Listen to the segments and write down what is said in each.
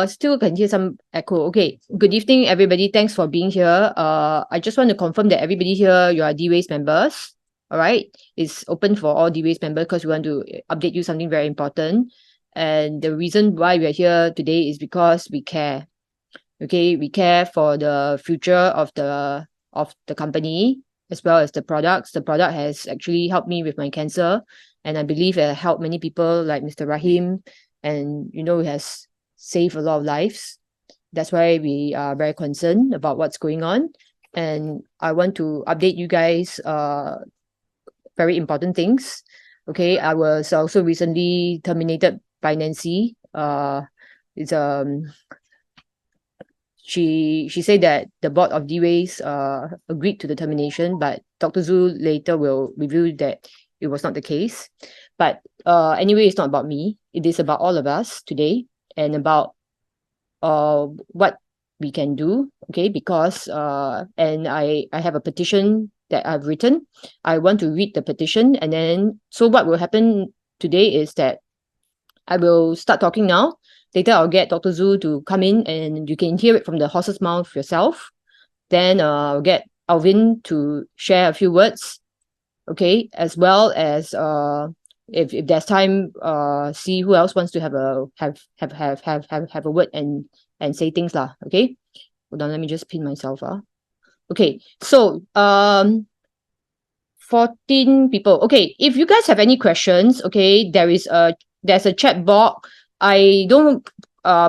Still can hear some echo. Okay. Good evening, everybody. Thanks for being here. I just want to confirm that everybody here, you are Dways members. All right. It's open for all Dways members because we want to update you something very important. And the reason why we are here today is because we care. Okay, we care for the future of the company as well as the products. The product has actually helped me with my cancer, and I believe it helped many people like Mr. Rahim, and it has saved a lot of lives. That's why we are very concerned about what's going on, and I want to update you guys very important things. Okay, I was also recently terminated by Nancy. It's She said that the board of Dways agreed to the termination, but Dr. Zhu later will reveal that it was not the case. But anyway, it's not about me. It is about all of us today and about what we can do. Okay, because and I have a petition that I've written. I want to read the petition, and then so what will happen today is that I will start talking now. Later, I'll get Dr. Zhu to come in and you can hear it from the horse's mouth yourself. Then I'll get Alvin to share a few words, okay, as well as if there's time, see who else wants to have a word and say things lah. Okay, hold on, let me just pin myself. Okay, so 14 people. Okay, if you guys have any questions, okay, there's a chat box. I don't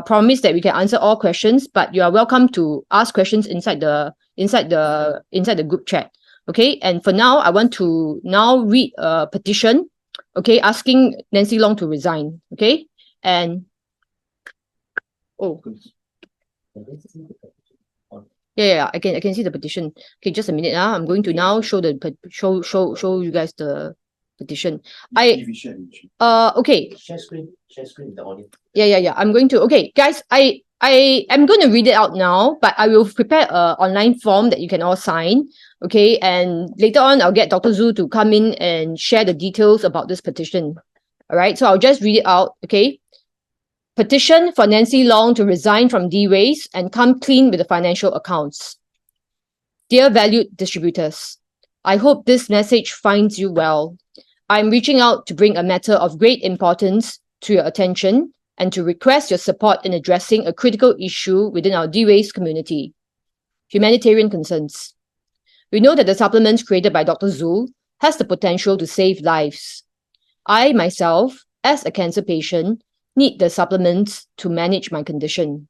promise that we can answer all questions, but you are welcome to ask questions inside the group chat. Okay, and for now, I want to now read a petition, okay, asking Nancy Long to resign. Okay, and yeah, I can see the petition. Okay, just a minute. I'm going to now show you guys the petition. Okay. Share screen with the audience. Yeah. I'm going to. Okay, guys, I am going to read it out now, but I will prepare a online form that you can all sign. Okay, and later on, I'll get Dr. Zhu to come in and share the details about this petition. All right, so I'll just read it out. Okay. Petition for Nancy Long to resign from Dways and come clean with the financial accounts. Dear valued distributors, I hope this message finds you well. I'm reaching out to bring a matter of great importance to your attention and to request your support in addressing a critical issue within our Dways community. Humanitarian concerns. We know that the supplements created by Dr. Zhu has the potential to save lives. I myself, as a cancer patient, need the supplements to manage my condition.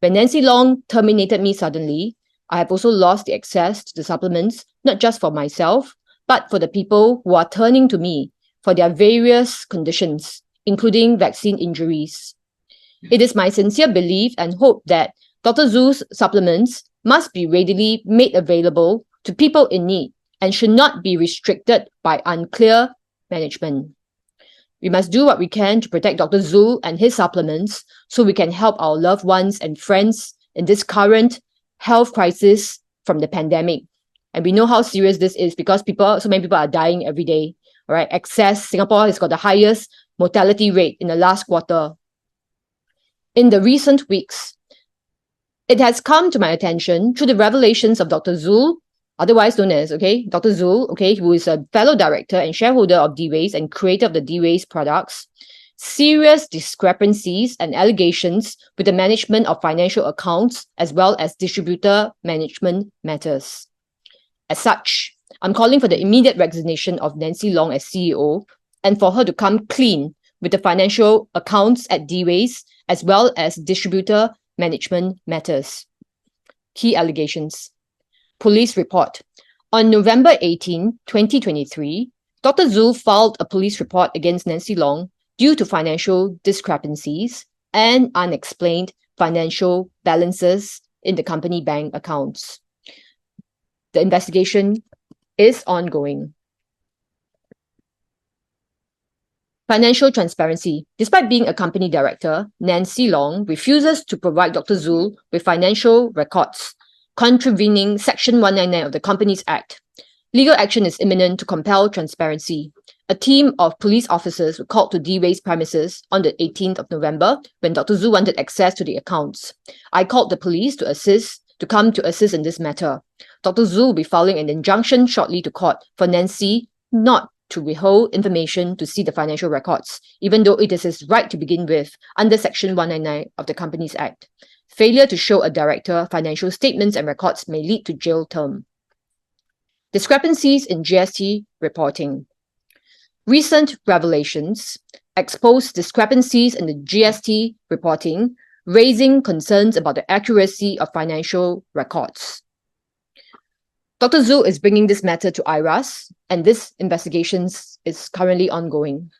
When Nancy Long terminated me suddenly, I have also lost the access to the supplements, not just for myself, but for the people who are turning to me for their various conditions, including vaccine injuries. It is my sincere belief and hope that Dr. Zhu's supplements must be readily made available to people in need and should not be restricted by unclear management. We must do what we can to protect Dr. Zhu and his supplements so we can help our loved ones and friends in this current health crisis from the pandemic. And we know how serious this is because so many people are dying every day. All right, Singapore has got the highest mortality rate in the last quarter. In the recent weeks, it has come to my attention through the revelations of Dr. Zhu, otherwise known as, Dr. Zhu, who is a fellow director and shareholder of Dways and creator of the Dways products, serious discrepancies and allegations with the management of financial accounts as well as distributor management matters. As such, I'm calling for the immediate resignation of Nancy Long as CEO and for her to come clean with the financial accounts at Dways as well as distributor management matters. Key allegations. Police report. On November 18, 2023, Dr. Zhu filed a police report against Nancy Long due to financial discrepancies and unexplained financial balances in the company bank accounts. The investigation is ongoing. Financial transparency. Despite being a company director, Nancy Long refuses to provide Dr. Zhu with financial records, contravening Section 199 of the Companies Act. Legal action is imminent to compel transparency. a team of police officers were called to Dways' premises on the 18th of November when Dr. Zhu wanted access to the accounts. I called the police to come to assist in this matter. Dr. Zhu will be filing an injunction shortly to court for Nancy not to withhold information to see the financial records, even though it is his right to begin with under Section 199 of the Companies Act. Failure to show a director financial statements and records may lead to jail term. Discrepancies in GST reporting. Recent revelations expose discrepancies in the GST reporting, raising concerns about the accuracy of financial records. Dr. Zhu is bringing this matter to IRAS, and this investigation is currently ongoing.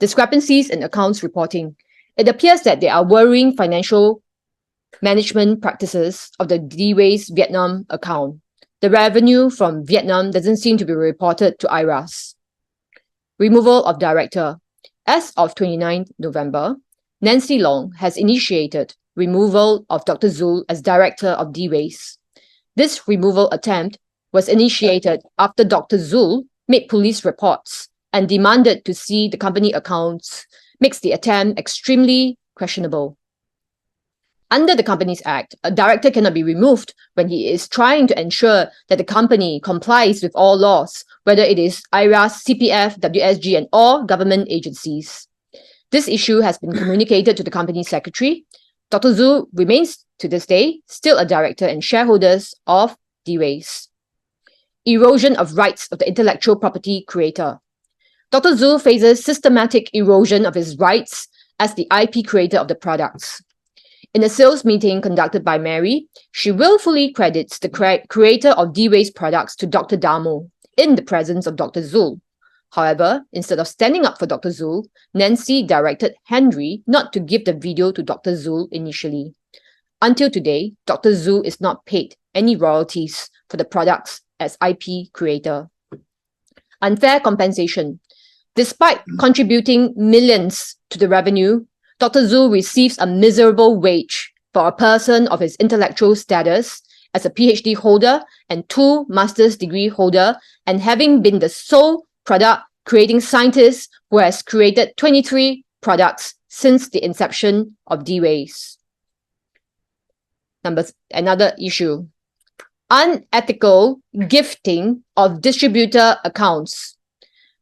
Discrepancies in accounts reporting. It appears that there are worrying financial management practices of the Dways Vietnam account. The revenue from Vietnam doesn't seem to be reported to IRAS. Removal of director. As of 29th November, Nancy Long has initiated removal of Dr. Zhu as director of Dways. This removal attempt was initiated after Dr. Zhu made police reports and demanded to see the company accounts, makes the attempt extremely questionable. Under the Companies Act, a director cannot be removed when he is trying to ensure that the company complies with all laws, whether it is IRAS, CPF, WSG, and all government agencies. This issue has been communicated to the company secretary. Dr. Zhu remains, to this day, still a director and shareholders of Dways. Erosion of rights of the intellectual property creator. Dr. Zhu faces systematic erosion of his rights as the IP creator of the products. In a sales meeting conducted by Mary, she willfully credits the creator of Dways products to Dr. Damo in the presence of Dr. Zhu. However, instead of standing up for Dr. Zhu, Nancy directed Henry not to give the video to Dr. Zhu initially. Until today, Dr. Zhu is not paid any royalties for the products as IP creator. Unfair compensation. Despite contributing millions to the revenue, Dr. Zhu receives a miserable wage for a person of his intellectual status as a PhD holder and 2 master's degree holder, and having been the sole product creating scientist who has created 23 products since the inception of Dways. Another issue. Unethical gifting of distributor accounts.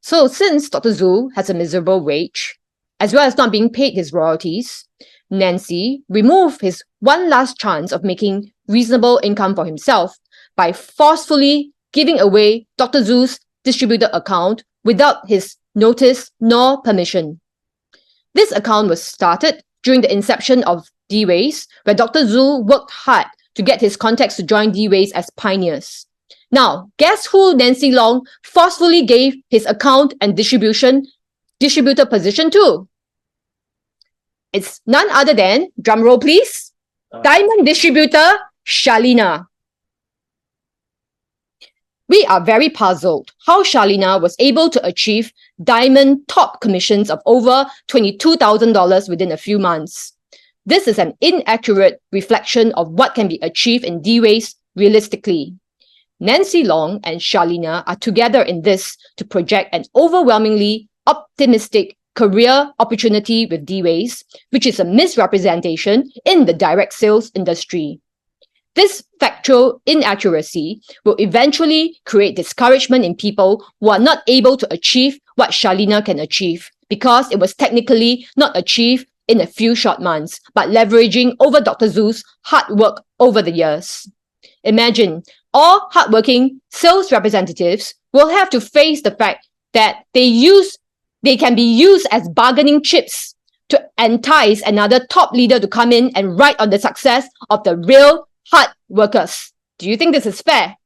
So since Dr. Zhu has a miserable wage, as well as not being paid his royalties, Nancy removed his one last chance of making reasonable income for himself by forcefully giving away Dr. Zhu's distributor account without his notice nor permission. This account was started during the inception of Dways, where Dr. Zhu worked hard to get his contacts to join Dways as pioneers. Now, guess who Nancy Long forcefully gave his account and distributor position to? It's none other than, drumroll please, diamond distributor Shalina. We are very puzzled how Shalina was able to achieve diamond top commissions of over $22,000 within a few months. This is an inaccurate reflection of what can be achieved in Dways realistically. Nancy Long and Shalina are together in this to project an overwhelmingly optimistic career opportunity with Dways, which is a misrepresentation in the direct sales industry. This factual inaccuracy will eventually create discouragement in people who are not able to achieve what Shalina can achieve, because it was technically not achieved in a few short months, but leveraging over Dr. Zhu's hard work over the years. Imagine all hardworking sales representatives will have to face the fact that they can be used as bargaining chips to entice another top leader to come in and ride on the success of the real hard workers. Do you think this is fair?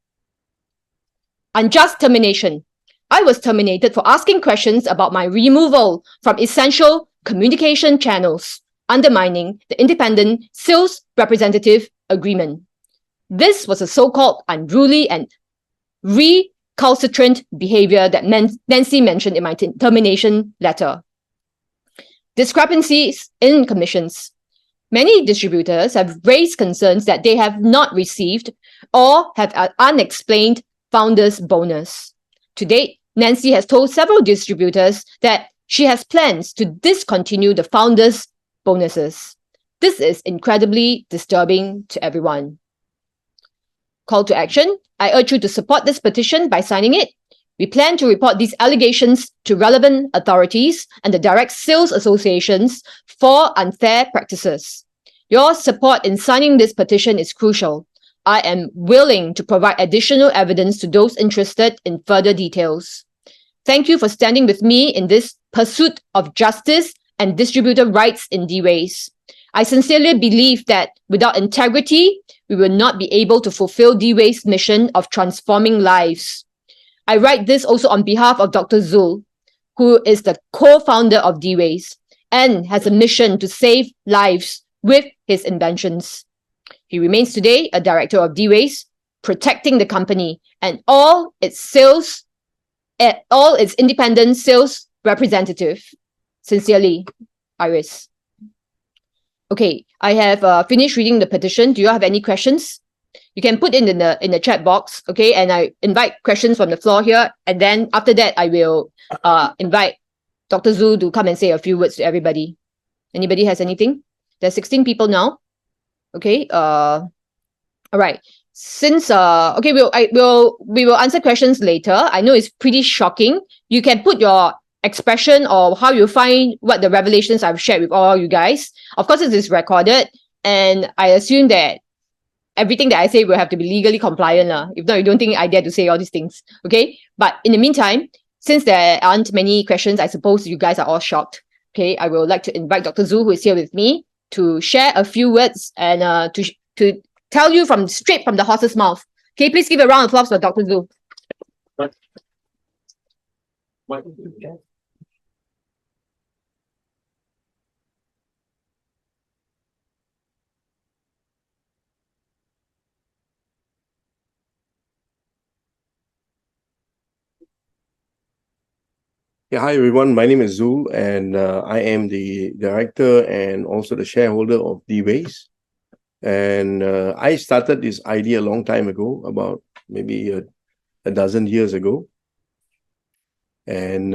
Unjust termination. I was terminated for asking questions about my removal from essential communication channels, undermining the independent sales representative agreement. This was a so-called unruly and recalcitrant behavior that Nancy mentioned in my termination letter. Discrepancies in commissions. Many distributors have raised concerns that they have not received or have an unexplained founder's bonus. To date, Nancy has told several distributors that she has plans to discontinue the founders' bonuses. This is incredibly disturbing to everyone. Call to action. I urge you to support this petition by signing it. We plan to report these allegations to relevant authorities and the direct sales associations for unfair practices. Your support in signing this petition is crucial. I am willing to provide additional evidence to those interested in further details. Thank you for standing with me in this pursuit of justice and distributor rights in Dways. I sincerely believe that without integrity, we will not be able to fulfill Dways' mission of transforming lives. I write this also on behalf of Dr. Zul, who is the co-founder of Dways and has a mission to save lives with his inventions. He remains today a director of Dways, protecting the company and all its independent sales representative. Sincerely, Iris. Okay, I have finished reading the petition. Do you have any questions? You can put in the chat box, okay? And I invite questions from the floor here. And then after that, I will invite Dr. Zhu to come and say a few words to everybody. Anybody has anything? There's 16 people now. Okay. All right. Since okay, we will answer questions later. I know it's pretty shocking. You can put your expression or how you find what the revelations I've shared with all you guys. Of course, it is recorded, and I assume that everything that I say will have to be legally compliant. If not, you don't think I dare to say all these things. Okay. But in the meantime, since there aren't many questions, I suppose you guys are all shocked. Okay. I would like to invite Dr. Zhu, who is here with me, to share a few words and to tell you straight from the horse's mouth. Okay, please give a round of applause for Dr. Zhu. Yeah, hi everyone. My name is Zul, and I am the director and also the shareholder of Dways. And I started this idea a long time ago, about maybe a dozen years ago. And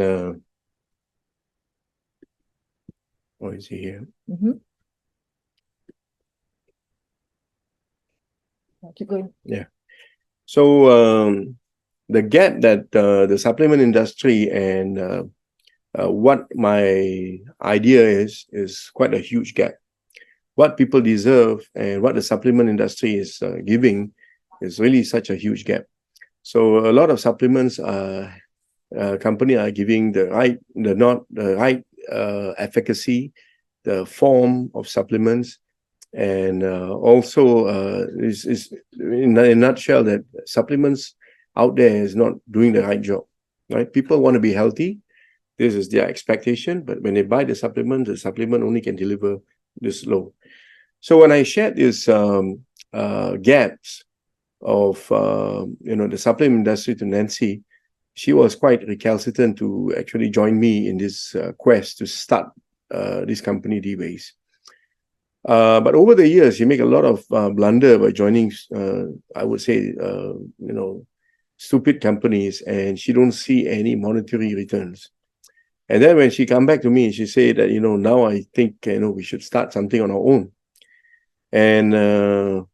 what is he here? Keep going. Yeah. So the gap that the supplement industry and what my idea is quite a huge gap. What people deserve and what the supplement industry is giving is really such a huge gap. So a lot of supplements company are giving the right efficacy, the form of supplements, and also is in a nutshell that supplements out there is not doing the right job. Right? People want to be healthy. This is their expectation, but when they buy the supplement only can deliver this low. So when I shared these gaps of the supplement industry to Nancy, she was quite recalcitrant to actually join me in this quest to start this company, Dways. But over the years, she made a lot of blunder by joining, I would say, stupid companies, and she don't see any monetary returns. And then when she come back to me, she said that, now I think, we should start something on our own. And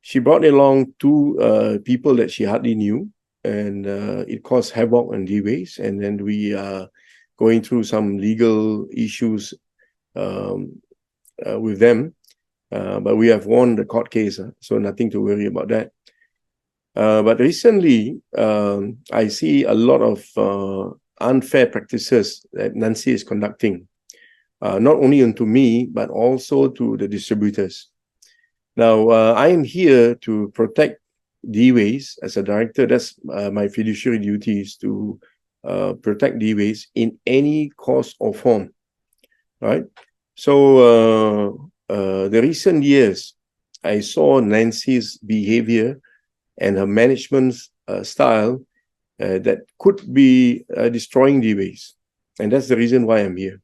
she brought along two people that she hardly knew, and it caused havoc on Dways. And then we are going through some legal issues with them, but we have won the court case, so nothing to worry about that. But recently, I see a lot of unfair practices that Nancy is conducting, not only onto me, but also to the distributors. Now, I am here to protect Dways as a director. That's my fiduciary duties, to protect Dways in any cause or form, right? So the recent years, I saw Nancy's behavior and her management style that could be destroying Dways. And that's the reason why I'm here.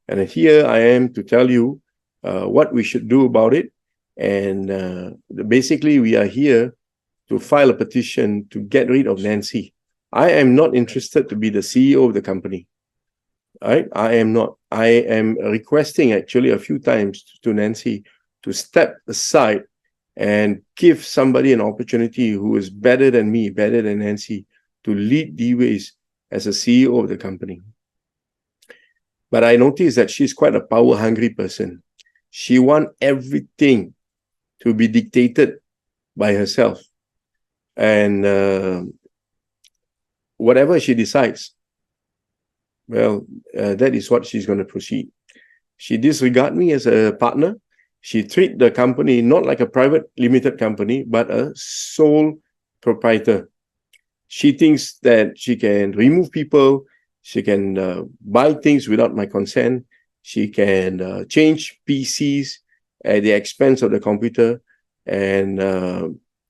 And here I am to tell you what we should do about it. And basically, we are here to file a petition to get rid of Nancy I am not interested to be the CEO of the company. Right? I am not. I am requesting actually a few times to Nancy to step aside and give somebody an opportunity who is better than me, better than Nancy, to lead Dways as a CEO of the company. But I noticed that she's quite a power-hungry person. She wants everything to be dictated by herself. And whatever she decides, well, that is what she's going to proceed. She disregards me as a partner. She treats the company not like a private limited company, but a sole proprietor. She thinks that she can remove people, she can buy things without my consent, she can change PCs at the expense of the computer, and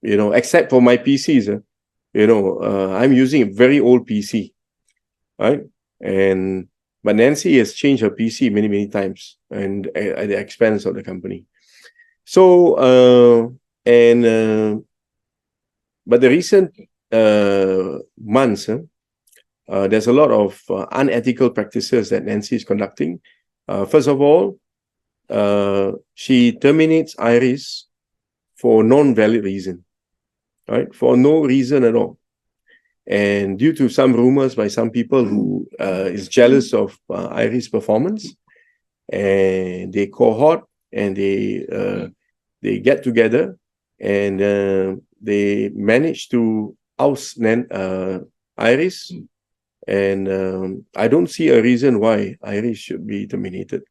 except for my PCs, I'm using a very old PC, right? But Nancy has changed her PC many, many times, and at the expense of the company. So, but the recent months, there's a lot of unethical practices that Nancy is conducting. First of all, she terminates Iris for non-valid reason, right? For no reason at all. And due to some rumors by some people who is jealous of Iris' performance, and they cohort and they get together and they manage to oust Iris. And I don't see a reason why Iris should be terminated.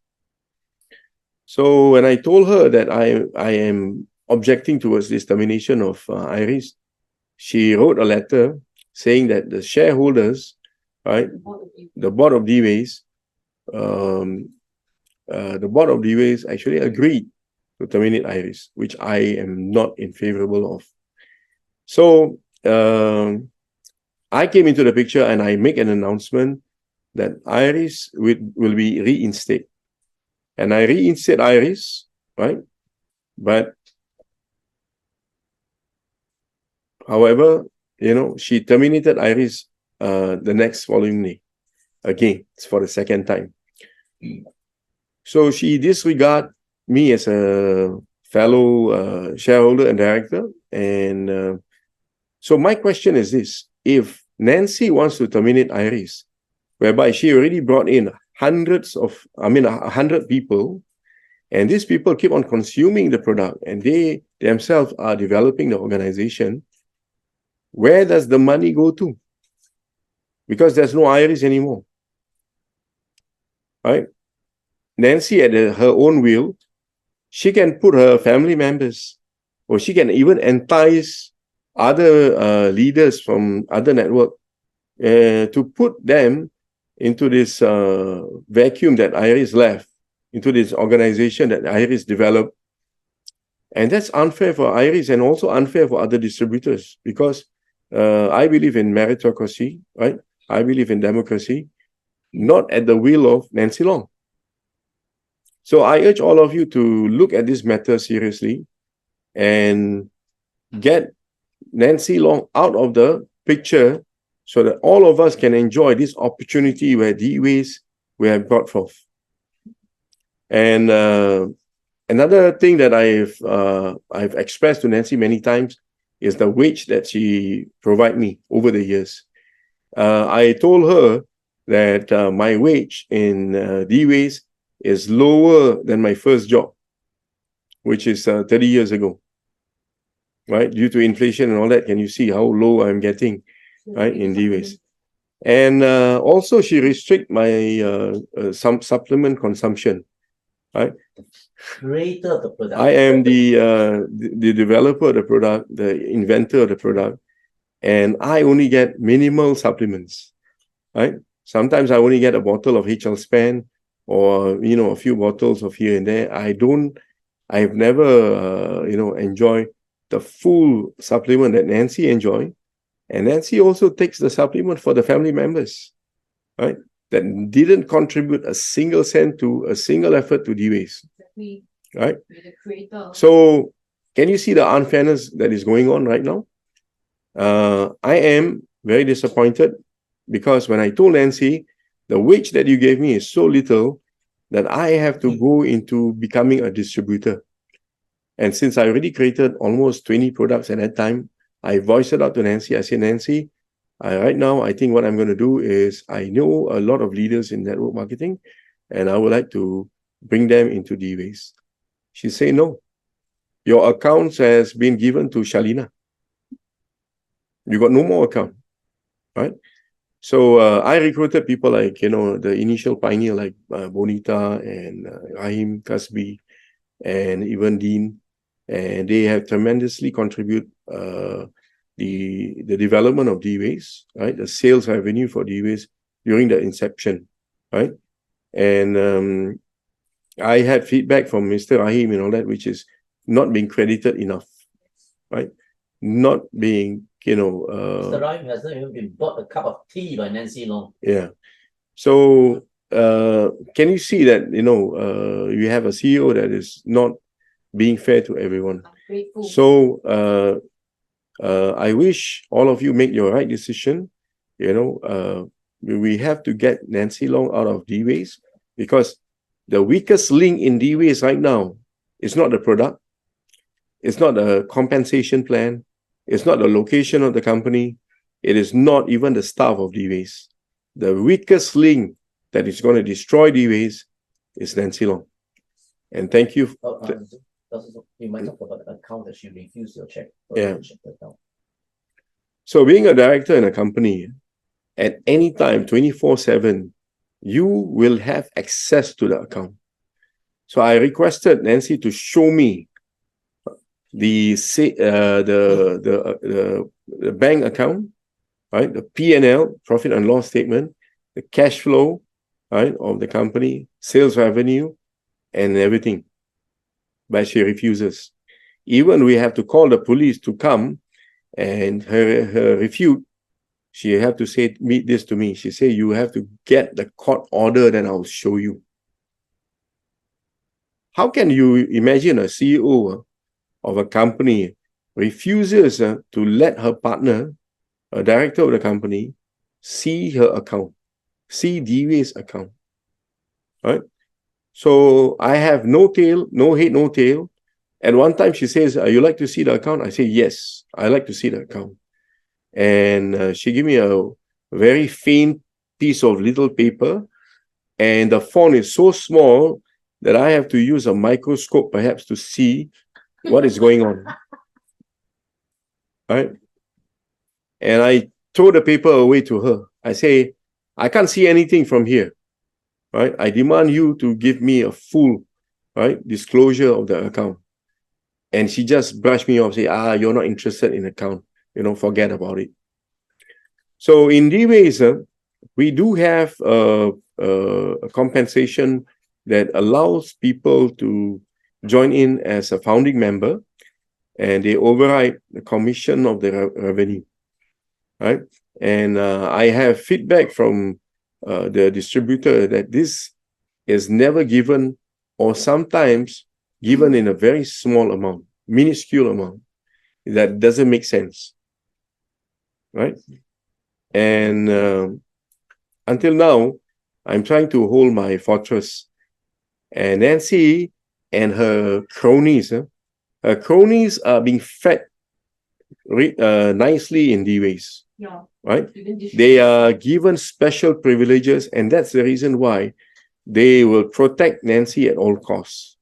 So when I told her that I am objecting towards this termination of Iris, she wrote a letter saying that the shareholders, right, the board of Dways, actually agreed to terminate Iris, which I am not in favorable of. So I came into the picture and I make an announcement that Iris will be reinstated. And I reinstate Iris, right? But however, she terminated Iris the next following day. Again, it's for the second time. So she disregarded me as a fellow shareholder and director. And so my question is this: if Nancy wants to terminate Iris, whereby she already brought in 100 people, and these people keep on consuming the product, and they themselves are developing the organization, where does the money go to? Because there's no Iris anymore, right? Nancy, at her own will, she can put her family members, or she can even entice other leaders from other network to put them into this vacuum that Iris left, into this organization that Iris developed. And that's unfair for Iris and also unfair for other distributors, because I believe in meritocracy, right? I believe in democracy, not at the will of Nancy Long. So I urge all of you to look at this matter seriously and get Nancy Long out of the picture so that all of us can enjoy this opportunity where Dways we have brought forth. And another thing that I've expressed to Nancy many times is the wage that she provided me over the years. I told her that my wage in Dways is lower than my first job, which is 30 years ago, right? Due to inflation and all that, can you see how low I'm getting, right, in Dways? And also she restrict my some supplement consumption, right? Creator of the product. I am the developer of the product, the inventor of the product, and I only get minimal supplements, right? Sometimes I only get a bottle of HL Span, or a few bottles of here and there. I've never enjoyed the full supplement that Nancy enjoy, and Nancy also takes the supplement for the family members, right? That didn't contribute a single cent to a single effort to Dways, right? So can you see the unfairness that is going on right now? I am very disappointed because when I told Nancy, the wage that you gave me is so little that I have to go into becoming a distributor. And since I already created almost 20 products at that time, I voiced it out to Nancy. I said, Nancy, right now, I think what I'm going to do is I know a lot of leaders in network marketing, and I would like to bring them into Dways. She said, no, your account has been given to Shalina. You got no more account, right? So I recruited people like, the initial pioneer like Bonita and Rahim Kasbi and even Dean. And they have tremendously contributed the development of Dways, right? The sales revenue for Dways during the inception, right? And I had feedback from Mr. Rahim and all that, which is not being credited enough, right? Not being, Mr. Rahim has not even been bought a cup of tea by Nancy Long. Yeah. So can you see that, you have a CEO that is not being fair to everyone? So I wish all of you make your right decision. We have to get Nancy Long out of Dways because the weakest link in Dways right now is not the product, it's not the compensation plan, it's not the location of the company, it is not even the staff of Dways. The weakest link that is going to destroy Dways is Nancy Long. And thank you. You might talk about the account that she refused your check. Yeah. So being a director in a company, at any time, 24/7, you will have access to the account. So I requested Nancy to show me the bank account, right? The P&L, profit and loss statement, the cash flow, right, of the company, sales revenue, and everything. But she refuses. Even we have to call the police to come and her refute. She have to say this to me. She say, you have to get the court order, then I'll show you. How can you imagine a CEO of a company refuses to let her partner, a director of the company, see her account, see Dways' account, right? So I have no tail, no head, no tail. At one time she says, you like to see the account? I say, yes, I like to see the account. And she gave me a very faint piece of little paper, and the font is so small that I have to use a microscope perhaps to see what is going on. Right? And I throw the paper away to her. I say, I can't see anything from here. Right? I demand you to give me a full, right, disclosure of the account. And she just brushed me off, say, you're not interested in account. Forget about it. So in Dways, we do have a compensation that allows people to join in as a founding member, and they override the commission of the revenue, right? And I have feedback from the distributor that this is never given, or sometimes given in a very small amount, minuscule amount, that doesn't make sense, right? And until now, I'm trying to hold my fortress. And Nancy and her cronies are being fed nicely in Dways. Yeah. Right? They are given special privileges, and that's the reason why they will protect Nancy at all costs.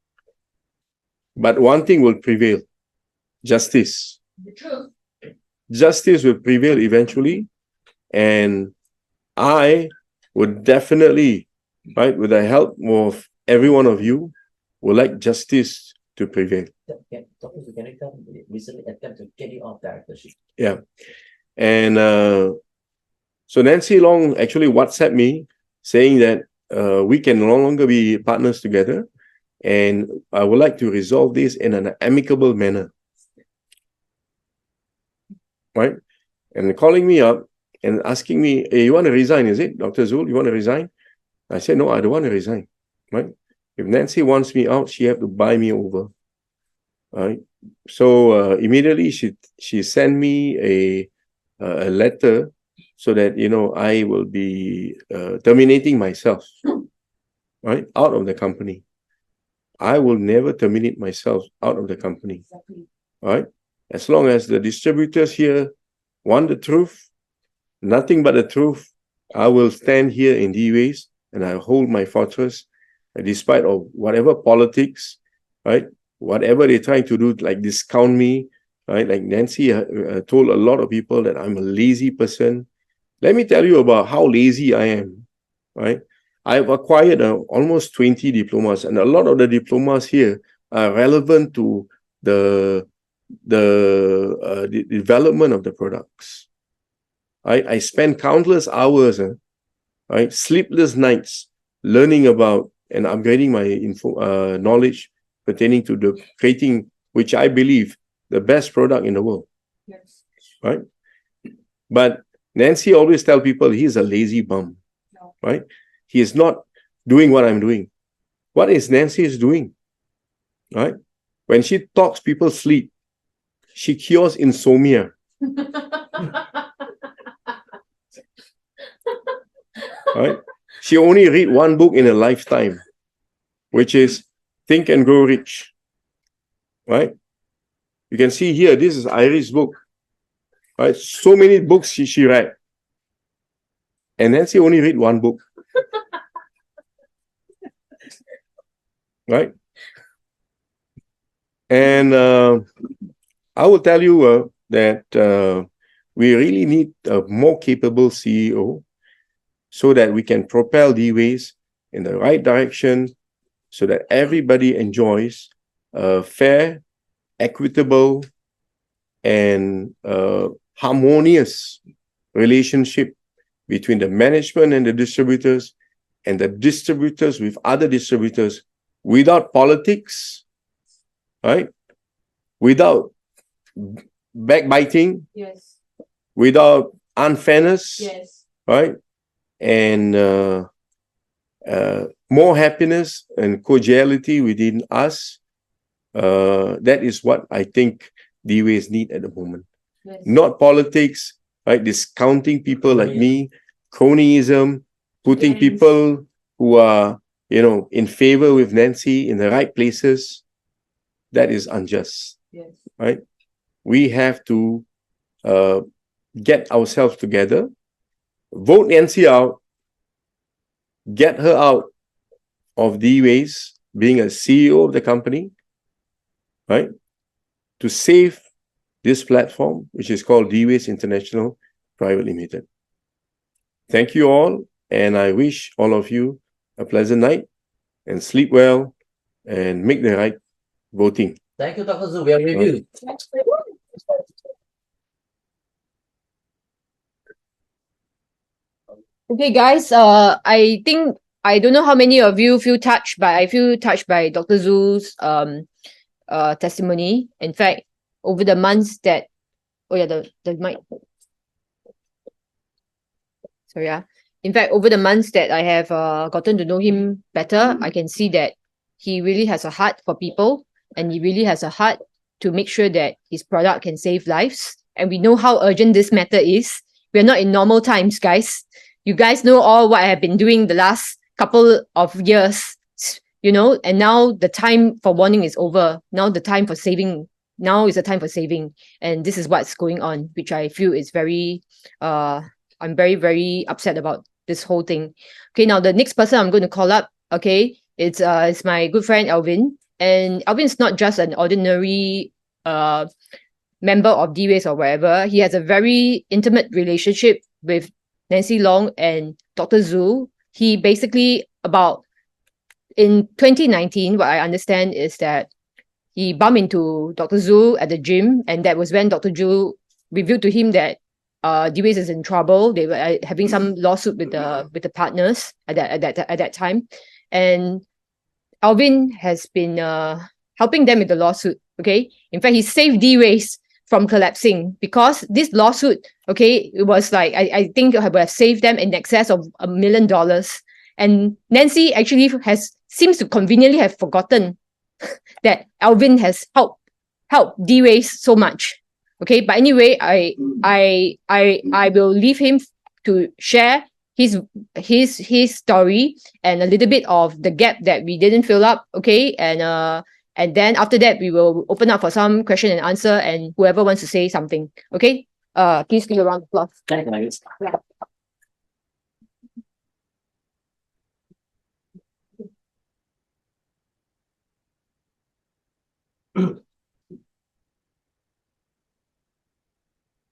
But one thing will prevail: justice. The truth. Justice will prevail eventually, and I would definitely, right, with the help of every one of you, would like justice to prevail. Recently attempt to get you off directorship. Yeah. And so Nancy Long actually WhatsApped me saying that we can no longer be partners together, and I would like to resolve this in an amicable manner. Right? And calling me up and asking me, hey, you want to resign, is it? Dr. Zul, you want to resign? I said, no, I don't want to resign. Right? If Nancy wants me out, she have to buy me over. Right? So immediately she sent me a letter so that, I will be terminating myself, right, out of the company. I will never terminate myself out of the company, right? As long as the distributors here want the truth, nothing but the truth, I will stand here in Dways and I hold my fortress, despite of whatever politics, right? Whatever they're trying to do, like discount me, right? Like Nancy told a lot of people that I'm a lazy person. Let me tell you about how lazy I am, right? I've acquired almost 20 diplomas, and a lot of the diplomas here are relevant to the development of the products. I spend countless hours, right, sleepless nights learning about and upgrading my knowledge pertaining to the creating, which I believe, the best product in the world. Yes. Right? But Nancy always tell people he's a lazy bum. No. Right? He is not doing what I'm doing. What is Nancy is doing? Right? When she talks, people sleep. She cures insomnia. Right? She only read one book in a lifetime, which is Think and Grow Rich. Right? You can see here, this is Irie's book. Right? So many books she read. And Nancy only read one book. Right? And I will tell you that we really need a more capable CEO so that we can propel Dways in the right direction, so that everybody enjoys a fair, equitable, and harmonious relationship between the management and the distributors, and the distributors with other distributors, without politics, right? Without backbiting, Yes. without unfairness, Yes. right? And more happiness and cordiality within us. That is what I think Dways need at the moment. Yes. Not politics, right? Discounting people like me, cronyism, putting people who are, in favor with Nancy in the right places. That is unjust. Yes. Right? We have to get ourselves together, vote Nancy out, get her out of Dways being a CEO of the company, right? To save this platform, which is called Dways International Private Limited. Thank you all, and I wish all of you a pleasant night and sleep well and make the right voting. Thank you, Dr. Zhu. We are reviewed. Okay, guys. I think I don't know how many of you feel touched, but I feel touched by Dr. Zhu's testimony. In fact, over the months that the mic. Sorry, in fact, over the months that I have gotten to know him better, I can see that he really has a heart for people, and he really has a heart to make sure that his product can save lives. And we know how urgent this matter is. We're not in normal times, guys. You guys know all what I have been doing the last couple of years, and now the time for warning is over. Now the time for saving, now is the time for saving. And this is what's going on, which I feel is very, I'm very, very upset about this whole thing. Okay, now the next person I'm going to call up, okay, it's my good friend, Alvin. And Alvin is not just an ordinary member of Dways or whatever. He has a very intimate relationship with Nancy Long and Dr. Zhu. He basically, in 2019, what I understand is that he bumped into Dr. Zhu at the gym, and that was when Dr. Zhu revealed to him that Dways is in trouble. They were having some lawsuit with the partners at that time, and Alvin has been helping them with the lawsuit. Okay, in fact, he saved Dways from collapsing, because this lawsuit, okay, it was like I think it would have saved them in excess of $1 million. And Nancy actually seems to conveniently have forgotten that Alvin has helped Dways so much. Okay, but anyway, I will leave him to share his story and a little bit of the gap that we didn't fill up. Okay, and then after that we will open up for some question and answer, and whoever wants to say something. Okay, please give a round of applause. Yeah.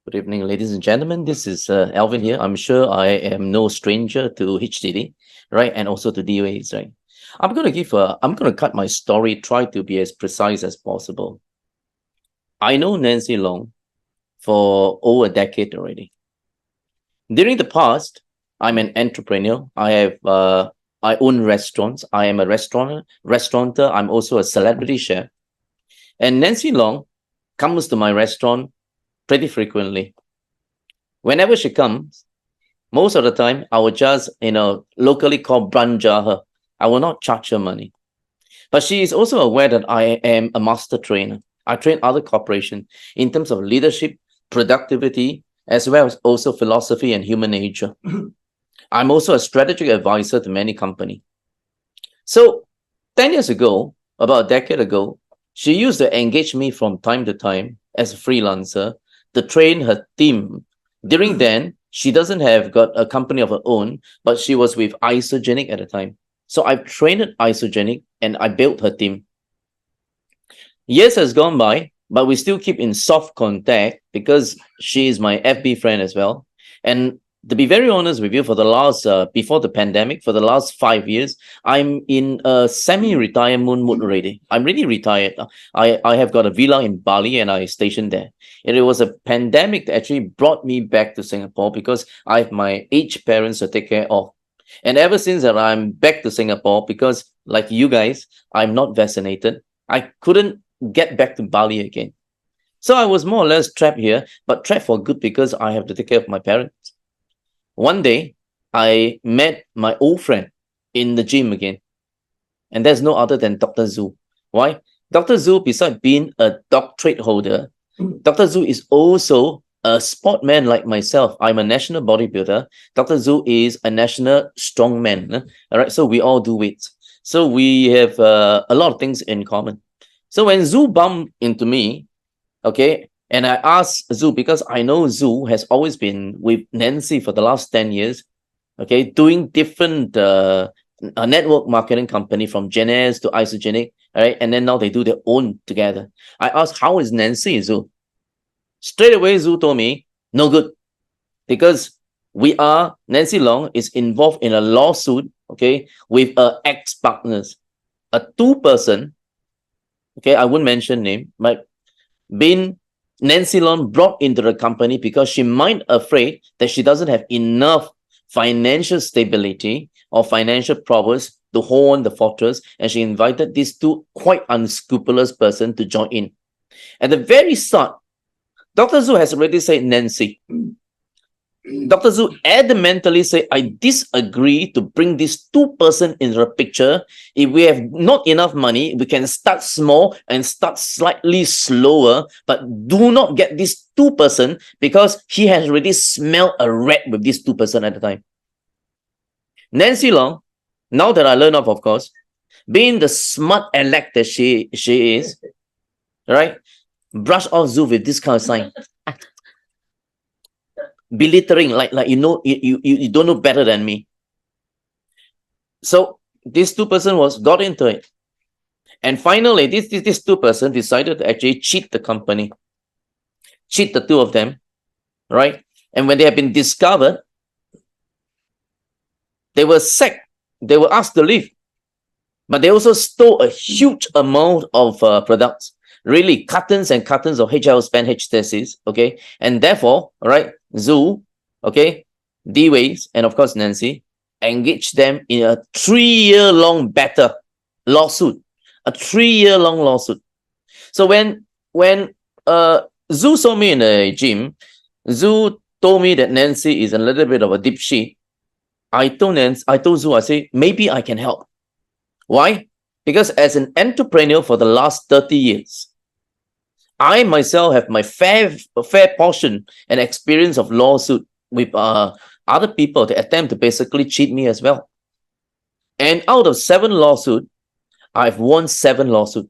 Good evening, ladies and gentlemen. This is Alvin here. I'm sure I am no stranger to HDD, right? And also to Dways, right? I'm going to cut my story, try to be as precise as possible. I know Nancy Long for over a decade already. During the past, I'm an entrepreneur. I own restaurants. I am a restaurateur. I'm also a celebrity chef. And Nancy Long comes to my restaurant pretty frequently. Whenever she comes, most of the time, I will just, locally call branja her. I will not charge her money. But she is also aware that I am a master trainer. I train other corporations in terms of leadership, productivity, as well as also philosophy and human nature. I'm also a strategic advisor to many companies. So 10 years ago, about a decade ago, she used to engage me from time to time as a freelancer to train her team. During then, she doesn't have got a company of her own, but she was with Isogenic at the time. So I've trained Isogenic and I built her team. Years has gone by, but we still keep in soft contact because she is my FB friend as well. And to be very honest with you, for the last, before the pandemic, for the last 5 years, I'm in a semi-retirement mode already. I'm really retired. I have got a villa in Bali and I stationed there. And it was a pandemic that actually brought me back to Singapore because I have my aged parents to take care of. And ever since that, I'm back to Singapore because, like you guys, I'm not vaccinated. I couldn't get back to Bali again. So I was more or less trapped here, but trapped for good because I have to take care of my parents. One day, I met my old friend in the gym again. And there's no other than Dr. Zhu. Why? Dr. Zhu, besides being a doctorate holder, Dr. Zhu is also a sportman like myself. I'm a national bodybuilder. Dr. Zhu is a national strongman. All right, so we all do weights. So we have a lot of things in common. So when Zhu bumped into me, okay, and I asked Zhu, because I know Zhu has always been with Nancy for the last 10 years, okay, doing different network marketing company from Genes to Isogenic, all right, and then now they do their own together. I asked, how is Nancy, Zhu? Straight away, Zhu told me, no good, because Nancy Long is involved in a lawsuit, okay, with ex-partners, a two-person, okay, I wouldn't mention name, but been Nancy Long brought into the company because she might afraid that she doesn't have enough financial stability or financial prowess to hold on the fortress, and she invited these two quite unscrupulous person to join in. At the very start, Dr. Zhu has already said, Nancy, Dr. Zhu adamantly said, I disagree to bring these two person in the picture. If we have not enough money, we can start small and start slightly slower, but do not get this two person because he has already smelled a rat with this two person at the time. Nancy Long, now that I learn of course, being the smart aleck that she is, right? Brush off Zhu with this kind of sign. Belittling, like you don't know better than me. So this two person got into it, and finally this two person decided to actually cheat the company, cheat the two of them, right? And when they have been discovered, they were sacked. They were asked to leave, but they also stole a huge amount of products, really cartons and cartons of HL Span H-tesis, okay, and therefore, all right, Zhu, okay, Dways, and of course Nancy engaged them in a 3-year-long battle lawsuit, a 3-year-long lawsuit. So when Zhu saw me in the gym, Zhu told me that Nancy is a little bit of a dipshit. I told Zhu, I say, maybe I can help. Why? Because as an entrepreneur for the last 30 years, I myself have my fair portion and experience of lawsuit with other people to attempt to basically cheat me as well. And out of 7 lawsuits, I've won 7 lawsuits,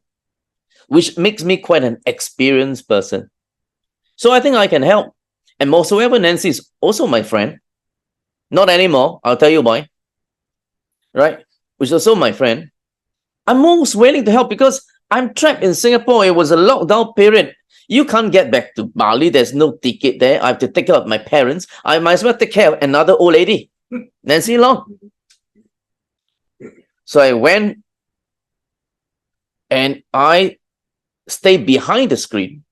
which makes me quite an experienced person. So I think I can help. And moreover, Nancy is also my friend. Not anymore. I'll tell you why. Right? Which is also my friend. I'm most willing to help because I'm trapped in Singapore. It was a lockdown period. You can't get back to Bali. There's no ticket there. I have to take care of my parents. I might as well take care of another old lady, Nancy Long. So I went and I stayed behind the screen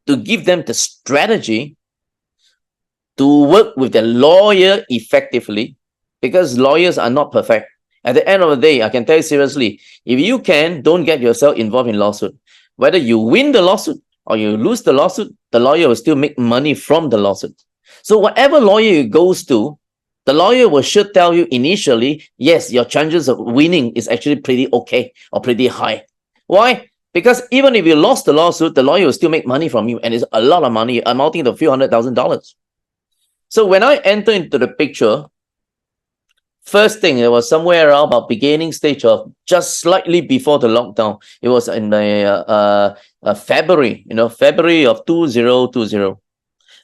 to give them the strategy to work with the lawyer effectively, because lawyers are not perfect. At the end of the day, I can tell you seriously, if you don't get yourself involved in lawsuit. Whether you win the lawsuit or you lose the lawsuit, the lawyer will still make money from the lawsuit. So whatever lawyer you goes to, the lawyer will should tell you initially, yes, your chances of winning is actually pretty okay or pretty high. Why? Because even if you lost the lawsuit, the lawyer will still make money from you, and it's a lot of money, amounting to a few $100,000. So when I enter into the picture, first thing, it was somewhere around about beginning stage of just slightly before the lockdown. It was in February, February of 2020.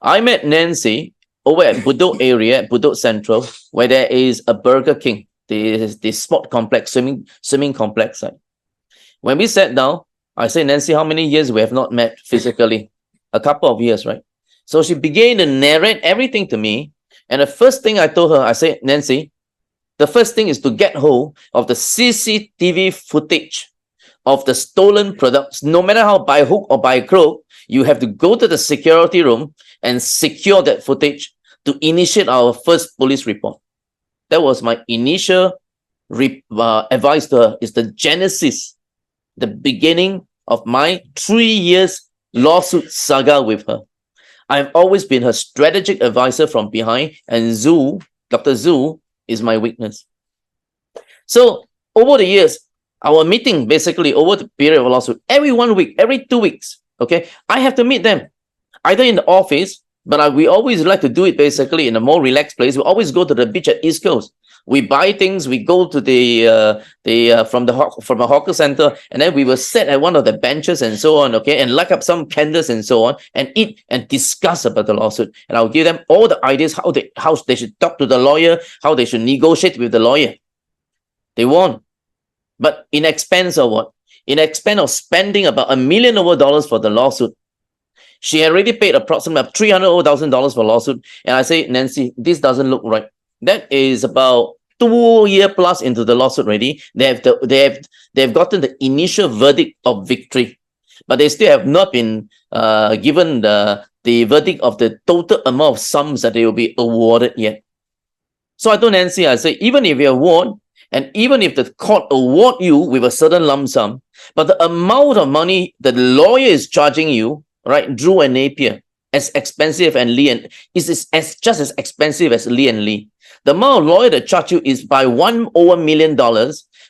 I met Nancy over at Bedok area, Bedok Central, where there is a Burger King, the sport complex, swimming complex. Right? When we sat down, I said, Nancy, how many years we have not met physically? A couple of years, right? So she began to narrate everything to me. And the first thing I told her, I said, Nancy, the first thing is to get hold of the CCTV footage of the stolen products. No matter how by hook or by crook, you have to go to the security room and secure that footage to initiate our first police report. That was my initial advice to her. Is the genesis, the beginning of my 3 years lawsuit saga with her. I've always been her strategic advisor from behind, and Dr. Zhu, is my weakness. So over the years, our meeting basically over the period of lawsuit, every 1 week, every 2 weeks, okay, I have to meet them either in the office, but we always like to do it basically in a more relaxed place. We always go to the beach at East Coast. We buy things, we go to from a hawker center, and then we will sit at one of the benches and so on, okay, and light up some candles and so on, and eat and discuss about the lawsuit. And I'll give them all the ideas how they should talk to the lawyer, how they should negotiate with the lawyer. They won, but in expense of what? In expense of spending about $1 million for the lawsuit. She had already paid approximately $300,000 for lawsuit, and I say, Nancy, this doesn't look right. That is about 2 years plus into the lawsuit already. They've gotten the initial verdict of victory, but they still have not been given the verdict of the total amount of sums that they will be awarded yet. So I told Nancy, I said, even if you award, and even if the court award you with a certain lump sum, but the amount of money the lawyer is charging you, right, Drew and Napier, as expensive and Lee and is just as expensive as Lee and Lee. The amount of lawyer that charge you is by $1 million.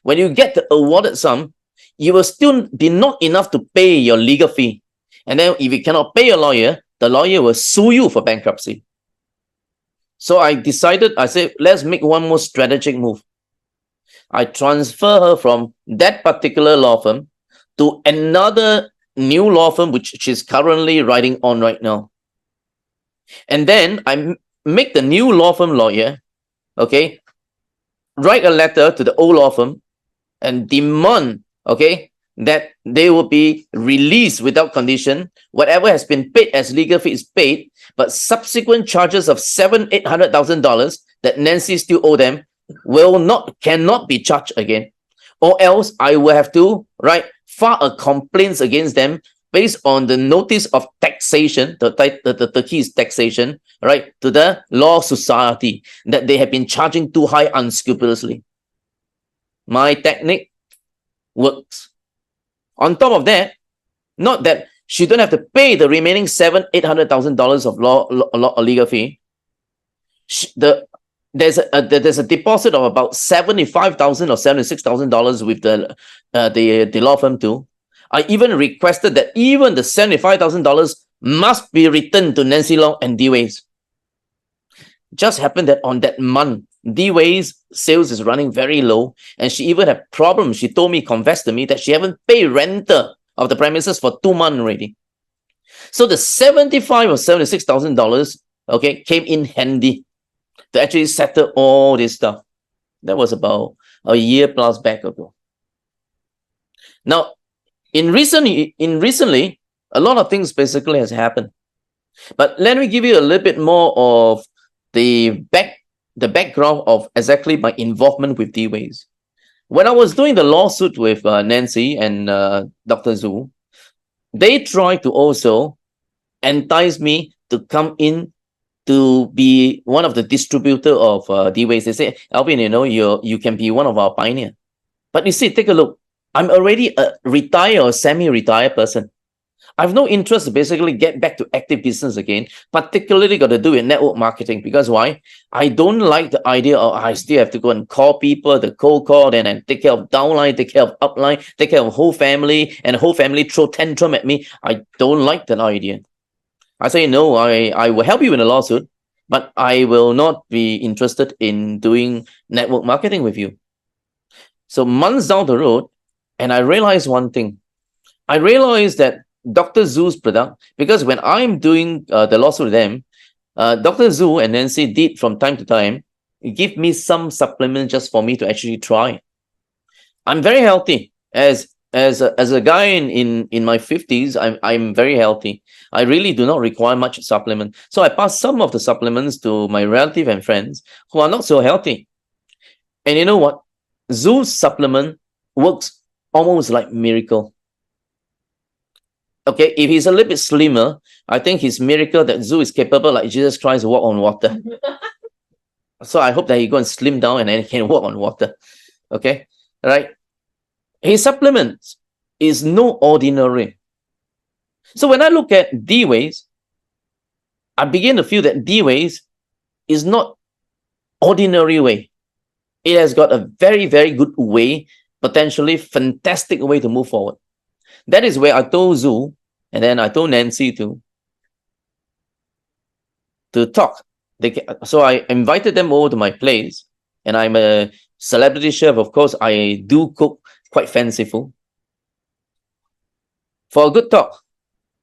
When you get the awarded sum, you will still be not enough to pay your legal fee. And then if you cannot pay a lawyer, the lawyer will sue you for bankruptcy. So I decided, I said, let's make one more strategic move. I transfer her from that particular law firm to another new law firm, which she's currently writing on right now. And then I make the new law firm lawyer, okay, write a letter to the old law firm and demand, okay, that they will be released without condition. Whatever has been paid as legal fee is paid, but subsequent charges of $700,000-$800,000 that Nancy still owe them cannot be charged again. Or else I will have to, right, file a complaint against them based on the notice of taxation, the key is taxation, right, to the law society that they have been charging too high unscrupulously. My technique works. On top of that, not that she don't have to pay the remaining $700,000-$800,000 of legal fee. There's a deposit of about $75,000 or $76,000 with the law firm too. I even requested that even the $75,000 must be returned to Nancy Long and Dways. just happened that on that month, Dways sales is running very low, and she even had problems. She told me, confessed to me, that she haven't paid rental of the premises for 2 months already. So the $75,000 or $76,000, okay, came in handy to actually settle all this stuff. That was about a year plus back ago. Now, in recently, a lot of things basically has happened. But let me give you a little bit more of the background of exactly my involvement with Dways. When I was doing the lawsuit with Nancy and Dr. Zhu, they tried to also entice me to come in to be one of the distributor of Dways. They say, Alvin, you can be one of our pioneer. But you see, take a look. I'm already a retired or semi-retired person. I've no interest to basically get back to active business again, particularly got to do with network marketing. Because why? I don't like the idea of I still have to go and call people, the cold call, and take care of downline, take care of upline, take care of whole family, and the whole family throw tantrum at me. I don't like that idea. I say, no, I will help you in a lawsuit, but I will not be interested in doing network marketing with you. So months down the road, and I realized one thing. I realized that Dr. Zhu's product, because when I'm doing the lawsuit with them, Dr. Zhu and Nancy did from time to time give me some supplements just for me to actually try. I'm very healthy. As a guy in my 50s, I'm very healthy. I really do not require much supplement. So I pass some of the supplements to my relative and friends who are not so healthy. And you know what? Zhu's supplement works almost like miracle. Okay, if he's a little bit slimmer, I think his miracle that Zhu is capable, like Jesus Christ, walk on water. So I hope that he go and slim down and then he can walk on water. Okay, right? His supplements is no ordinary. So when I look at Dways, I begin to feel that Dways is not ordinary way. It has got a very, very good way, potentially fantastic way to move forward. That is where I told Zhu, and then I told Nancy to talk. So I invited them over to my place, and I'm a celebrity chef. Of course, I do cook quite fanciful. For a good talk,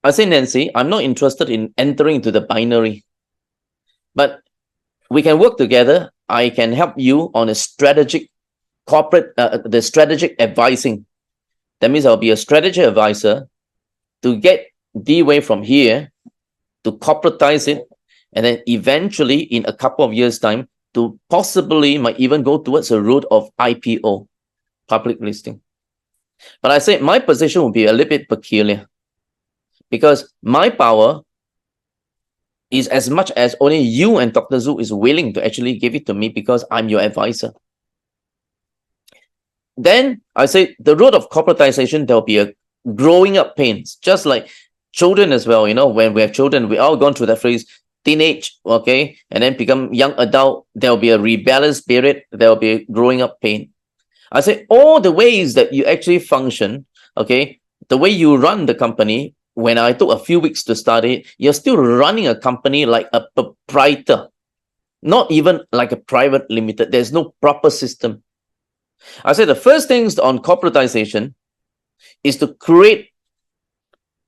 I say, Nancy, I'm not interested in entering into the binary, but we can work together. I can help you on a strategic the strategic advising. That means I'll be a strategy advisor to get Dway from here to corporatize it, and then eventually in a couple of years' time to possibly might even go towards a route of IPO, public listing. But I say my position will be a little bit peculiar because my power is as much as only you and Dr. Zhu is willing to actually give it to me because I'm your advisor. Then I say the road of corporatization, there'll be a growing up pains, just like children as well. When we have children, we all gone through that phrase, teenage, okay, and then become young adult. There'll be a rebellious period. There'll be a growing up pain. I say all the ways that you actually function, okay, the way you run the company. When I took a few weeks to study, you're still running a company like a proprietor, not even like a private limited. There's no proper system. I say the first things on corporatization is to create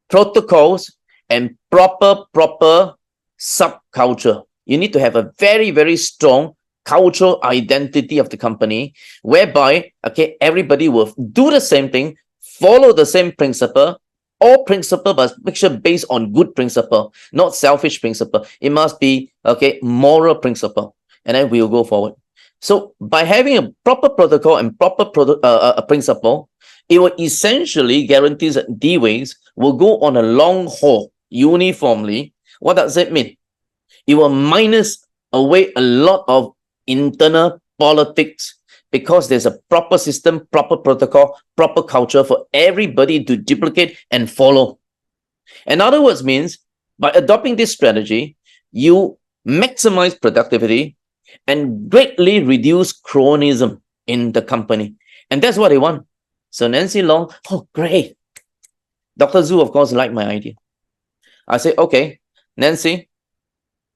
protocols and proper subculture. You need to have a very, very strong cultural identity of the company, whereby, okay, everybody will do the same thing, follow the same principle. All principle must make sure based on good principle, not selfish principle. It must be, okay, moral principle. And then we'll go forward. So by having a proper protocol and proper principle, it will essentially guarantee that Dways will go on a long haul uniformly. What does it mean? It will minus away a lot of internal politics because there's a proper system, proper protocol, proper culture for everybody to duplicate and follow. In other words, means by adopting this strategy, you maximize productivity and greatly reduce cronyism in the company. And that's what they want. So Nancy Long, oh, great. Dr. Zhu, of course, liked my idea. I say, okay, Nancy,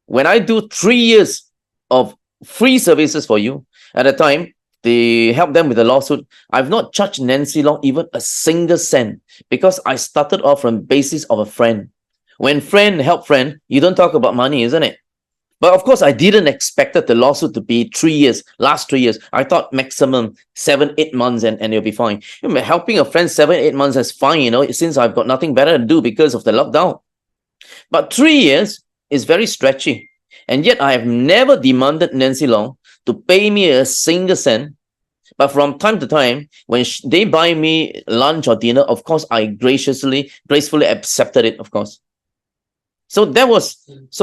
when I do 3 years of free services for you. At the time, they helped them with the lawsuit. I've not charged Nancy Long even a single cent because I started off from basis of a friend. When friend help friend, you don't talk about money, isn't it? But of course, I didn't expect the lawsuit to be 3 years, last 3 years. I thought maximum 7-8 months and it'll be fine. Helping a friend 7-8 months is fine, since I've got nothing better to do because of the lockdown. But 3 years is very stretchy. And yet I have never demanded Nancy Long to pay me a single cent. But from time to time, when they buy me lunch or dinner, of course, I gracefully accepted it, of course. So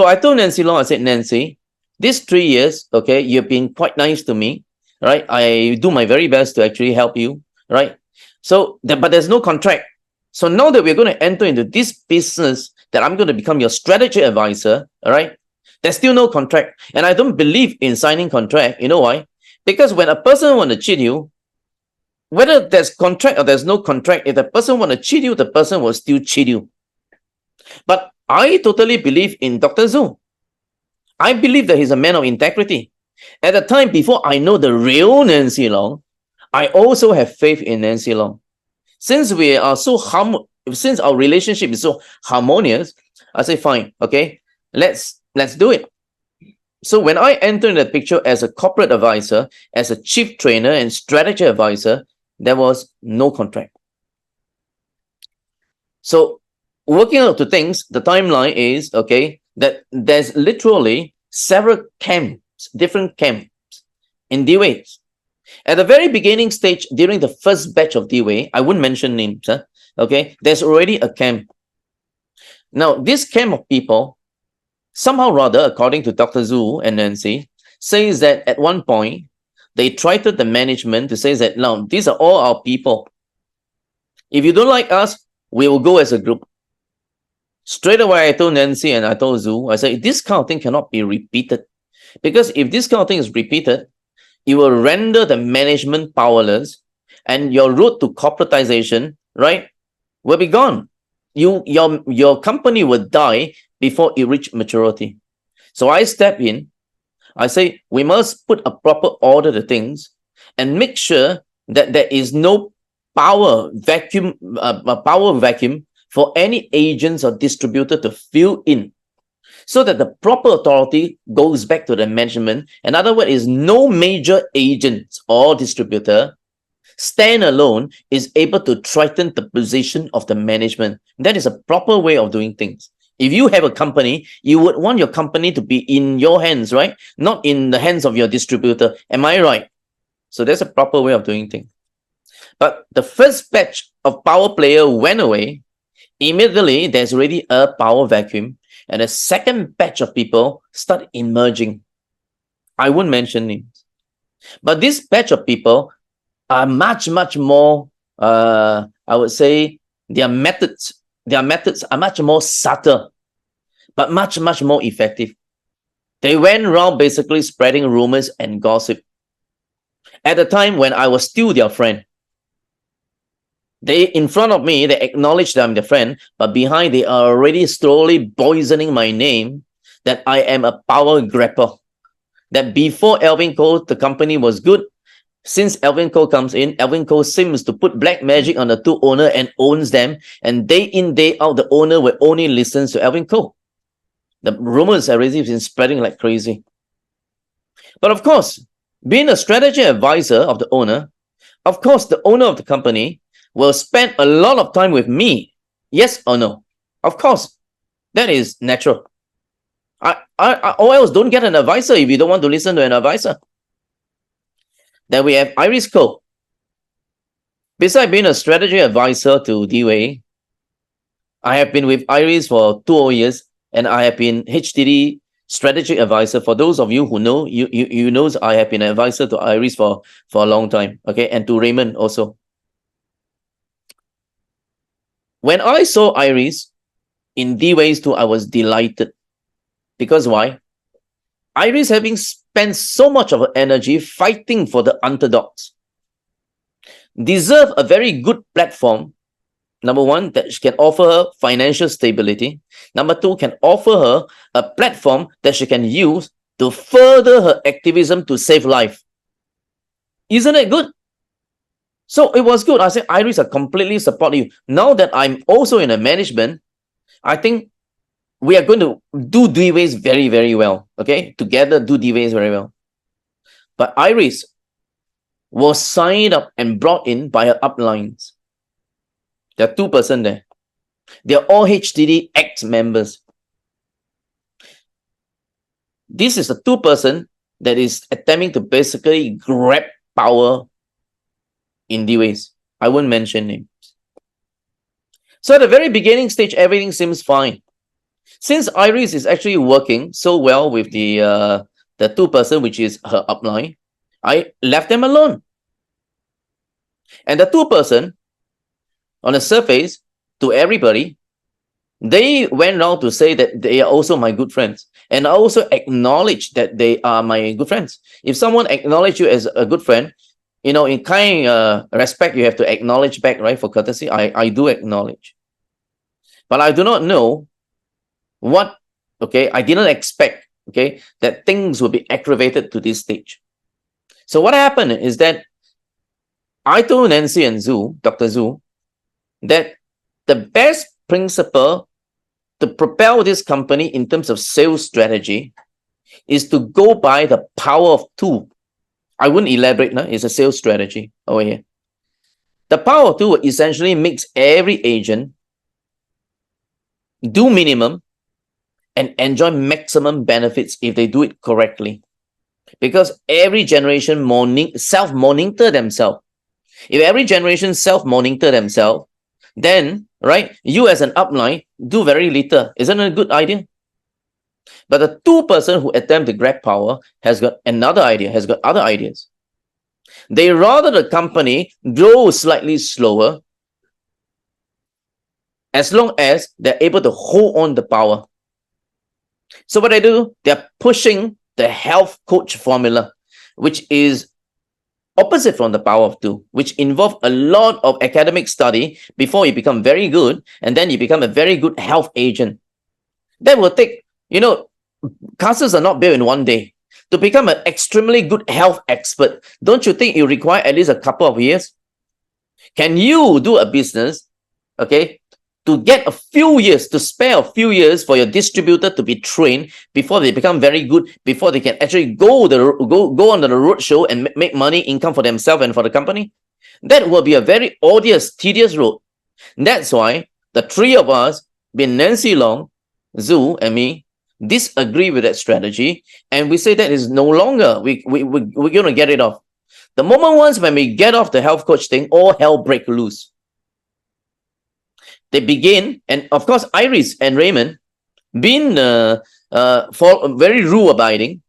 I told Nancy Long, I said, Nancy, these 3 years, okay, you've been quite nice to me, right? I do my very best to actually help you, right? So, but there's no contract. So now that we're going to enter into this business, that I'm going to become your strategy advisor, all right? There's still no contract. And I don't believe in signing contract. You know why? Because when a person want to cheat you, whether there's contract or there's no contract, if the person want to cheat you, the person will still cheat you. But I totally believe in Dr. Zhu. I believe that he's a man of integrity. At the time, before I know the real Nancy Long, I also have faith in Nancy Long. Since we are since our relationship is so harmonious, I say, fine, okay, let's do it. So when I enter in the picture as a corporate advisor, as a chief trainer and strategy advisor, there was no contract. So working out to things, the timeline is, okay, that there's literally several camps, different camps in Dways. At the very beginning stage, during the first batch of Dways, I wouldn't mention names, okay, there's already a camp. Now, this camp of people, somehow rather, according to Dr. Zhu and Nancy, says that at one point, they tried to the management to say that, now, these are all our people. If you don't like us, we will go as a group. Straight away, I told Nancy and I told Zhu, I said, this kind of thing cannot be repeated. Because if this kind of thing is repeated, it will render the management powerless and your route to corporatization, right, will be gone. Your company will die before it reach maturity. So I step in, I say, we must put a proper order to things and make sure that there is no power vacuum for any agents or distributor to fill in, so that the proper authority goes back to the management. In other words, is no major agent or distributor stand alone is able to threaten the position of the management. That is a proper way of doing things. If you have a company, you would want your company to be in your hands, right? Not in the hands of your distributor. Am I right? So that's a proper way of doing things. But the first batch of power player went away. Immediately, there's already a power vacuum. And a second batch of people start emerging. I won't mention names. But this batch of people are much, much more, I would say, their methods are much more subtle, but much, much more effective. They went around basically spreading rumors and gossip. At the time when I was still their friend, in front of me, they acknowledge that I'm their friend, but behind they are already slowly poisoning my name, that I am a power grabber. That before Alvin Cole, the company was good. Since Alvin Cole comes in, Alvin Cole seems to put black magic on the two owners and owns them. And day in, day out, the owner will only listen to Alvin Cole. The rumors have already been spreading like crazy. But of course, being a strategy advisor of the owner, of course, the owner of the company will spend a lot of time with me. Yes or no? Of course, that is natural. Or else don't get an advisor if you don't want to listen to an advisor. Then we have Iris Cole. Besides being a strategy advisor to Dways, I have been with Iris for 2 years, and I have been HDD strategy advisor. For those of you who know, you know I have been an advisor to Iris for a long time, okay, and to Raymond also. When I saw Iris in Dways too, I was delighted. Because why? Iris, having spent so much of her energy fighting for the underdogs, deserve a very good platform. Number one, that she can offer her financial stability. Number two, can offer her a platform that she can use to further her activism to save life. Isn't it good? So it was good. I said, Iris, I completely support you. Now that I'm also in a management, I think we are going to do Dways very, very well. Okay? Together, do Dways very well. But Iris was signed up and brought in by her uplines. There are 2 persons there. They're all HDD ex-members. This is the 2 person that is attempting to basically grab power in Dways. I won't mention names. So at the very beginning stage, everything seems fine. Since Iris is actually working so well with the 2 person, which is her upline, I left them alone. And the 2 person, on the surface, to everybody, they went around to say that they are also my good friends. And I also acknowledge that they are my good friends. If someone acknowledges you as a good friend, you know, in kind respect, you have to acknowledge back, right? For courtesy, I do acknowledge. But I do not know what, okay, I didn't expect, okay, that things will be aggravated to this stage. So what happened is that I told Nancy and Dr. Zhu, that the best principle to propel this company in terms of sales strategy is to go by the power of 2. I wouldn't elaborate now. It's a sales strategy over here. The power of 2 essentially makes every agent do minimum and enjoy maximum benefits if they do it correctly. Because every generation self-monitor themselves. If every generation self-monitor themselves, then, right, you as an upline do very little. Isn't it a good idea? But the 2 person who attempt to grab power has got another idea, has got other ideas. They rather the company grow slightly slower as long as they're able to hold on the power. So what they do, they're pushing the health coach formula, which is opposite from the power of 2, which involve a lot of academic study before you become very good, and then you become a very good health agent. That will take, you know, castles are not built in one day. To become an extremely good health expert, don't you think you require at least a couple of years? Can you do a business, okay, to get a few years, to spare a few years for your distributor to be trained before they become very good, before they can actually go on the road show and make money, income for themselves and for the company? That will be a very odious, tedious road. That's why the 3 of us, being Nancy Long, Zhu, and me, disagree with that strategy, and we say that is no longer, we're going to get it off. The moment once when we get off the health coach thing, all hell break loose. They begin, and of course, Iris and Raymond, being for very rule abiding,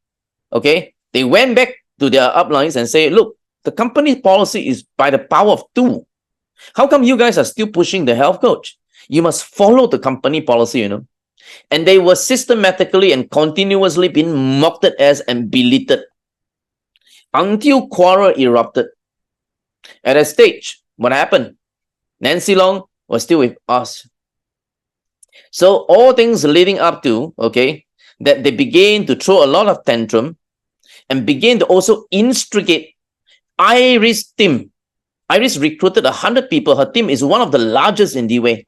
okay, they went back to their uplines and say, look, the company policy is by the power of 2. How come you guys are still pushing the health coach? You must follow the company policy, you know. And they were systematically and continuously being mocked as and belittled until quarrel erupted. At a stage, what happened? Nancy Long was still with us. So all things leading up to, okay, that they began to throw a lot of tantrum and began to also instigate Iris' team. Iris recruited 100 people. Her team is one of the largest in Dway.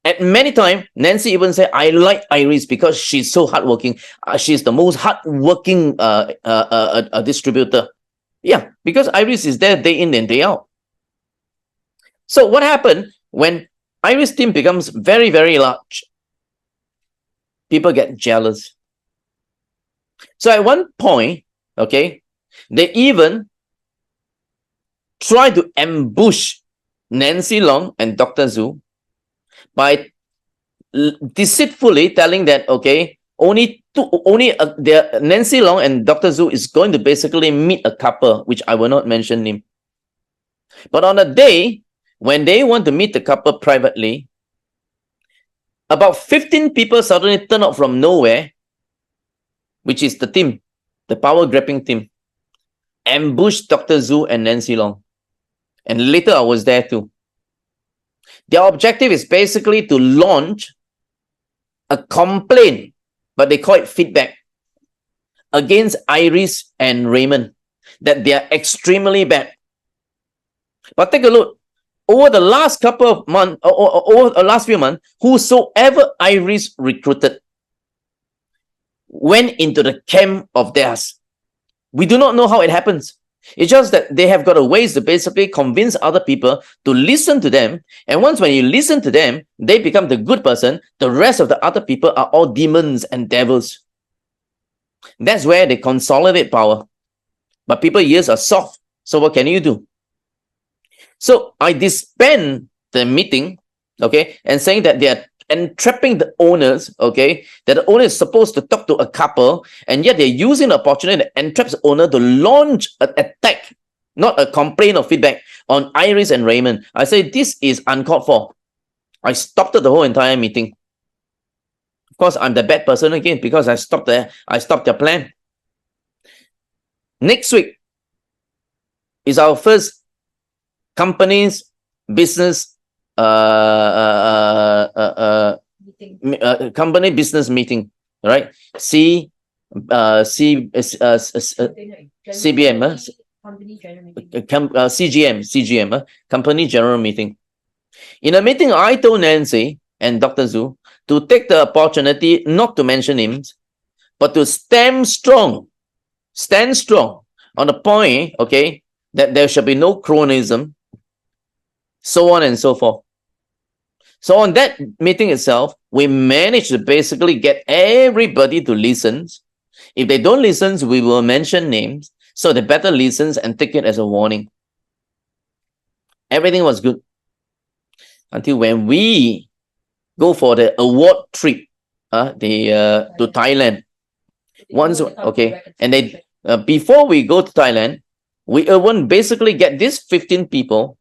At many times, Nancy even said, I like Iris because she's so hardworking. She's the most hardworking distributor. Yeah, because Iris is there day in and day out. So what happened when Iris' team becomes very, very large? People get jealous. So at one point, okay, they even try to ambush Nancy Long and Dr. Zhu by deceitfully telling that, okay, Nancy Long and Dr. Zhu is going to basically meet a couple, which I will not mention name. But on a day when they want to meet the couple privately, about 15 people suddenly turn up from nowhere, which is the team, the power grabbing team, ambushed Dr. Zhu and Nancy Long. And later I was there too. Their objective is basically to launch a complaint, but they call it feedback. against Iris and Raymond, that they are extremely bad. But take a look. Over the last couple of months, over the last few months, whosoever Iris recruited went into the camp of theirs. We do not know how it happens. It's just that they have got a ways to basically convince other people to listen to them. And once when you listen to them, they become the good person. The rest of the other people are all demons and devils. That's where they consolidate power. But people's ears are soft. So what can you do? So I disband the meeting, okay, and saying that they are entrapping the owners, okay, that the owner is supposed to talk to a couple, and yet they're using the opportunity that entraps the owner to launch an attack, not a complaint or feedback on Iris and Raymond. I say this is uncalled for. I stopped the whole entire meeting. Of course, I'm the bad person again because I stopped their plan. Next week is our first company's business company business meeting, right? CGM, company general meeting. In a meeting, I told Nancy and Dr. Zhu to take the opportunity not to mention names, but to stand strong on the point, okay, that there should be no cronyism, so on and so forth. So on that meeting itself, we managed to basically get everybody to listen. If they don't listen, we will mention names, so they better listen and take it as a warning. Everything was good until when we go for the award trip to Thailand. Once, okay, and they before we go to Thailand, we even basically get these 15 people.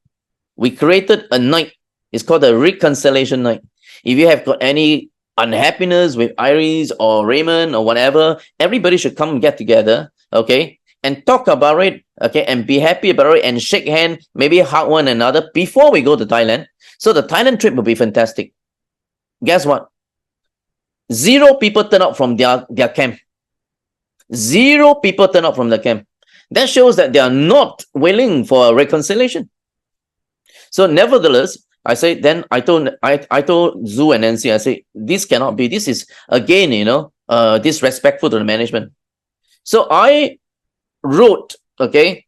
We created a night. It's called a reconciliation night. If you have got any unhappiness with Iris or Raymond or whatever, everybody should come and get together, okay, and talk about it, okay, and be happy about it and shake hands, maybe hug one another before we go to Thailand. So the Thailand trip will be fantastic. Guess what? 0 people turn up from their camp. 0 people turn up from the camp. That shows that they are not willing for a reconciliation. So nevertheless, I say, then I told Zhu and Nancy, I say, this cannot be. This is again, disrespectful to the management. So I wrote, okay,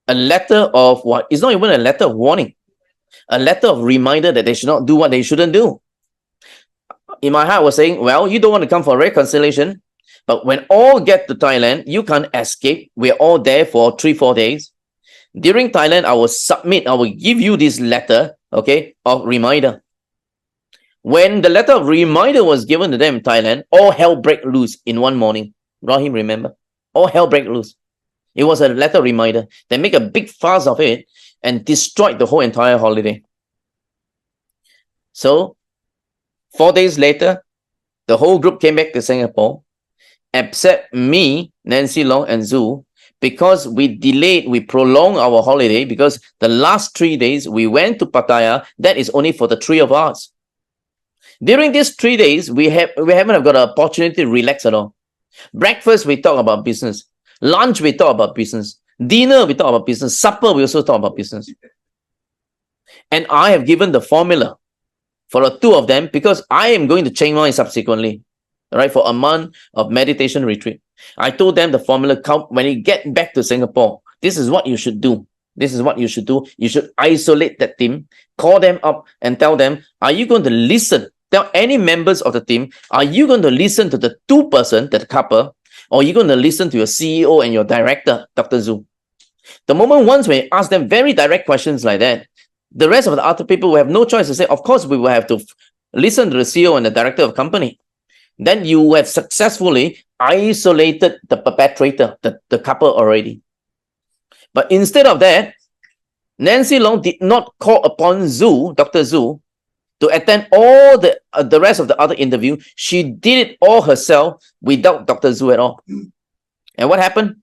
a letter of what? It's not even a letter of warning. A letter of reminder that they should not do what they shouldn't do. In my heart, I was saying, well, you don't want to come for reconciliation, but when all get to Thailand, you can't escape. We're all there for 3-4 days. During Thailand, I will give you this letter, okay, of reminder. When the letter of reminder was given to them in Thailand, all hell break loose in one morning. Rahim, remember? All hell break loose. It was a letter reminder. They make a big fuss of it and destroyed the whole entire holiday. So, 4 days later, the whole group came back to Singapore, except me, Nancy Long, and Zhu, because we prolonged our holiday, because the last 3 days we went to Pattaya. That is only for the 3 of us. During these 3 days, we haven't got an opportunity to relax at all. Breakfast, we talk about business. Lunch, we talk about business. Dinner, we talk about business. Supper, we also talk about business. And I have given the formula for the 2 of them, because I am going to Chiang Mai subsequently, right, for a month of meditation retreat. I told them the formula, when you get back to Singapore, this is what you should do. This is what you should do. You should isolate that team, call them up and tell them, are you going to listen? Tell any members of the team, are you going to listen to the 2-person, the couple, or are you going to listen to your CEO and your director, Dr. Zhu? The moment once we ask them very direct questions like that, the rest of the other people will have no choice to say, of course, we will have to listen to the CEO and the director of the company. Then you have successfully isolated the perpetrator, the couple already. But instead of that, Nancy Long did not call upon Zhu, Dr. Zhu, to attend all the rest of the other interview. She did it all herself without Dr. Zhu at all. And what happened?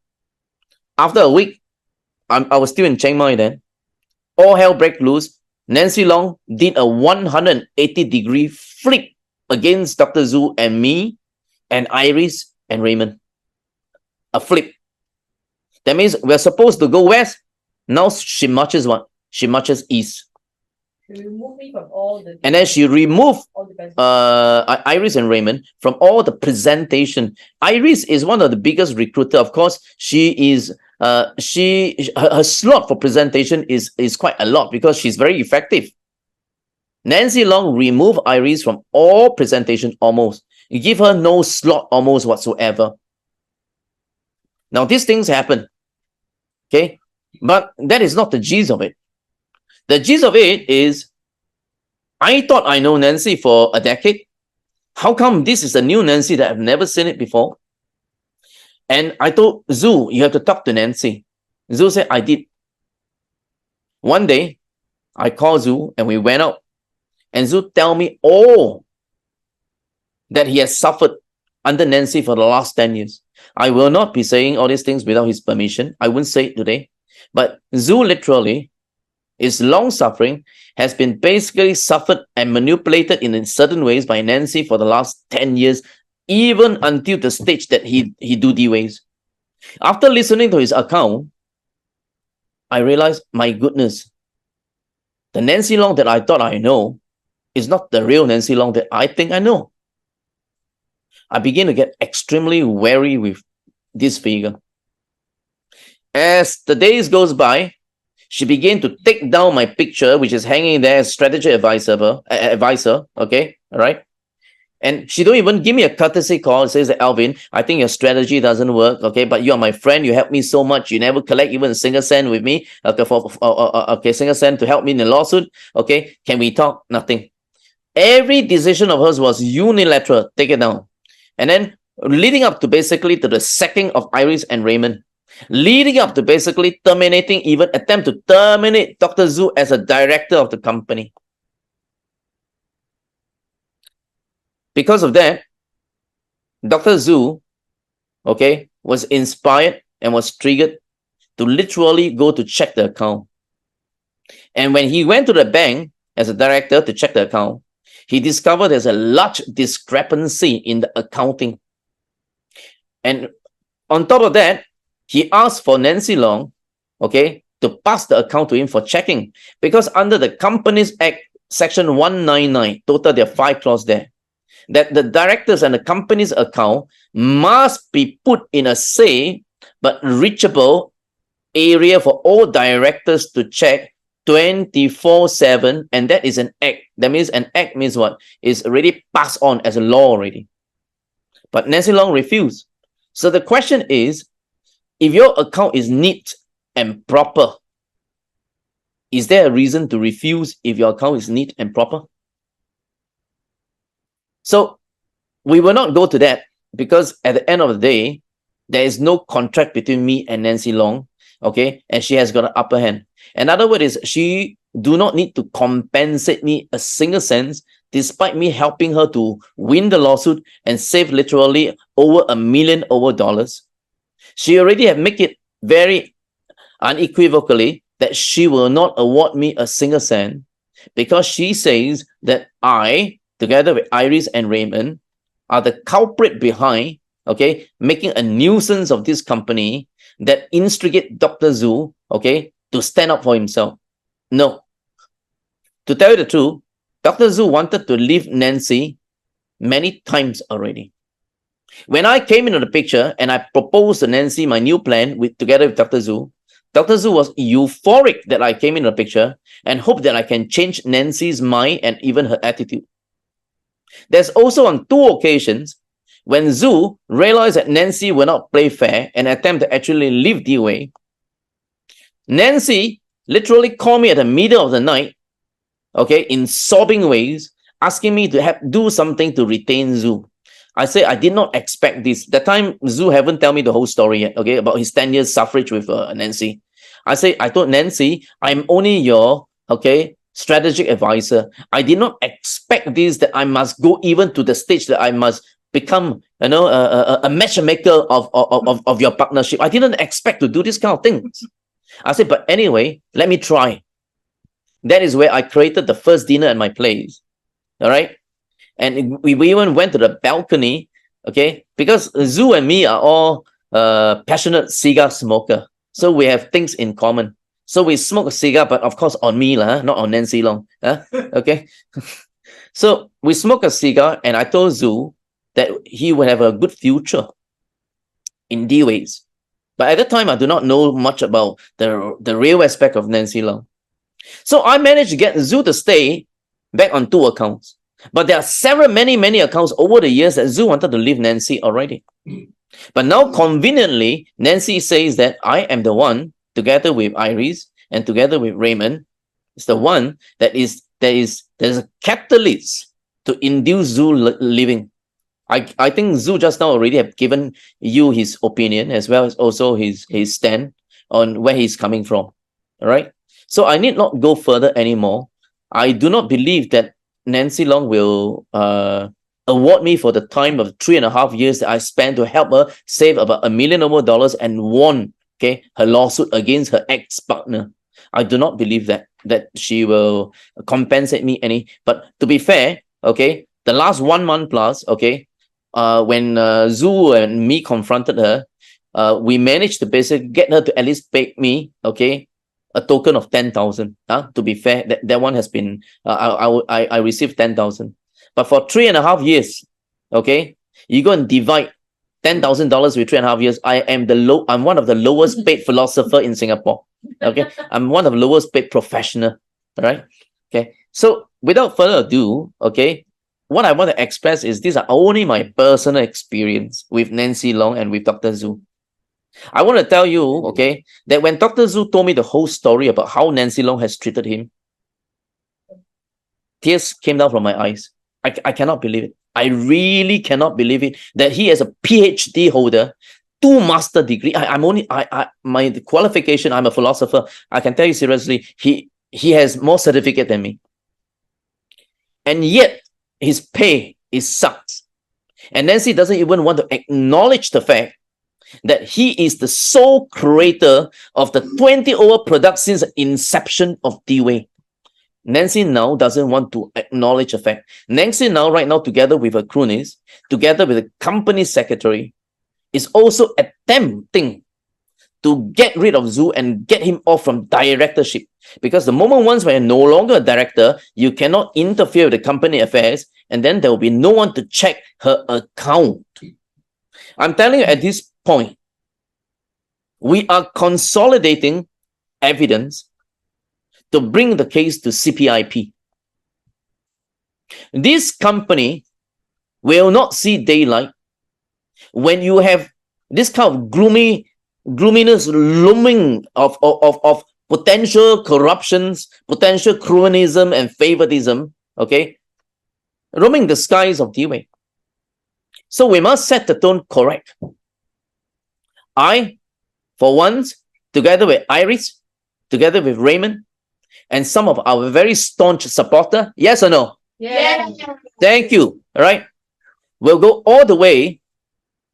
After a week, I was still in Chiang Mai then. All hell break loose. Nancy Long did a 180-degree flip against Dr. Zhu and me and Iris and Raymond. a flip. That means we're supposed to go west. Now she marches what? She marches east. She removed me from all the. And then she removed Iris and Raymond from all the presentation. Iris is one of the biggest recruiter. Of course, she is. Her slot for presentation is quite a lot because she's very effective. Nancy Long removed Iris from all presentation almost. You give her no slot almost whatsoever. Now these things happen. Okay, but that is not the gist of it. The gist of it is, I thought I know Nancy for a decade. How come this is a new Nancy that I've never seen it before? And I told Zhu, you have to talk to Nancy. Zhu said, I did. One day, I called Zhu and we went out. And Zhu tell me all that he has suffered under Nancy for the last 10 years. I will not be saying all these things without his permission. I won't say it today. But Zhu literally is long suffering, has been basically suffered and manipulated in certain ways by Nancy for the last 10 years, even until the stage that he do Dways. After listening to his account, I realized, my goodness, the Nancy Long that I thought I know is not the real Nancy Long that I think I know. I begin to get extremely wary with this figure. As the days goes by, she began to take down my picture, which is hanging there as strategy advisor, okay, all right? And she don't even give me a courtesy call. It says that, Alvin, I think your strategy doesn't work, okay, but you are my friend, you help me so much, you never collect even a single cent with me, okay, single cent to help me in the lawsuit, okay, can we talk? Nothing. Every decision of hers was unilateral, take it down. And then leading up to basically to the sacking of Iris and Raymond, leading up to basically terminating, even attempt to terminate Dr. Zhu as a director of the company. Because of that, Dr. Zhu, okay, was inspired and was triggered to literally go to check the account. And when he went to the bank as a director to check the account, he discovered there's a large discrepancy in the accounting. And on top of that, he asked for Nancy Long, okay, to pass the account to him for checking. Because under the Companies Act, Section 199, total there are 5 clauses there, that the directors and the company's account must be put in a safe but reachable area for all directors to check 24/7, and that is an act. That means an act means what? Is already passed on as a law already. But Nancy Long refused. So the question is, if your account is neat and proper, is there a reason to refuse if your account is neat and proper? So we will not go to that because at the end of the day, there is no contract between me and Nancy Long, okay? And she has got an upper hand. In other words, she do not need to compensate me a single cent, despite me helping her to win the lawsuit and save literally over $1 million dollars. She already have made it very unequivocally that she will not award me a single cent because she says that I, together with Iris and Raymond, are the culprit behind, okay, making a nuisance of this company that instigate Dr. Zhu, okay, to stand up for himself. No. To tell you the truth, Dr. Zhu wanted to leave Nancy many times already. When I came into the picture and I proposed to Nancy my new plan together with Dr. Zhu was euphoric that I came into the picture and hoped that I can change Nancy's mind and even her attitude. There's also on 2 occasions when Zhu realized that Nancy will not play fair and attempt to actually leave Dway. Nancy literally called me at the middle of the night, okay, in sobbing ways, asking me to do something to retain Zhu. I say I did not expect this. That time, Zhu haven't told me the whole story yet, okay, about his 10 years suffrage with Nancy. I told Nancy, I'm only your, okay, strategic advisor. I did not expect this, that I must go even to the stage that I must become, you know, a matchmaker of your partnership. I didn't expect to do this kind of things. I said, but anyway, let me try. That is where I created the first dinner at my place. All right. And we even went to the balcony, okay, because Zhu and me are all a passionate cigar smoker. So we have things in common. So we smoke a cigar, but of course on me, not on Nancy Long. Okay. So we smoke a cigar, and I told Zhu that he will have a good future in Dways. But at that time, I do not know much about the real aspect of Nancy Long. So I managed to get Zhu to stay back on 2 accounts. But there are many accounts over the years that Zhu wanted to leave Nancy already. But now, conveniently, Nancy says that I am the one, together with Iris and together with Raymond, is the one there's a catalyst to induce Zhu leaving. I think Zhu just now already have given you his opinion as well as also his stand on where he's coming from. All right. So I need not go further anymore. I do not believe that Nancy Long will award me for the time of 3.5 years that I spent to help her save about $1 million and won her lawsuit against her ex-partner. I do not believe that she will compensate me any. But to be fair, the last 1 month plus, when Zhu and me confronted her, we managed to basically get her to at least pay me, a token of 10,000. To be fair, that one has been I received 10,000. But for 3.5 years, you go and divide $10,000 with 3.5 years. I'm one of the lowest paid philosopher in Singapore. I'm one of the lowest paid professional. All right. So without further ado, what I want to express is these are only my personal experience with Nancy Long and with Dr. Zhu. I want to tell you, that when Dr. Zhu told me the whole story about how Nancy Long has treated him, tears came down from my eyes. I cannot believe it. I really cannot believe it that he is a PhD holder, 2 master degree. My qualification, I'm a philosopher. I can tell you seriously, he has more certificate than me. And yet, his pay is sucks. And Nancy doesn't even want to acknowledge the fact that he is the sole creator of the 20 over products since the inception of Dways. Nancy now doesn't want to acknowledge the fact. Nancy now, right now, together with her cronies, together with the company secretary, is also attempting to get rid of Zhu and get him off from directorship. Because the moment once when you're no longer a director, you cannot interfere with the company affairs, and then there will be no one to check her account. I'm telling you at this point, we are consolidating evidence to bring the case to CPIP. This company will not see daylight when you have this kind of gloominess looming of potential corruptions, potential cronyism and favoritism, roaming the skies of Dways. So we must set the tone correct. I, for once, together with Iris, together with Raymond, and some of our very staunch supporter, yes or no? Yes. Thank you. All right. We'll go all the way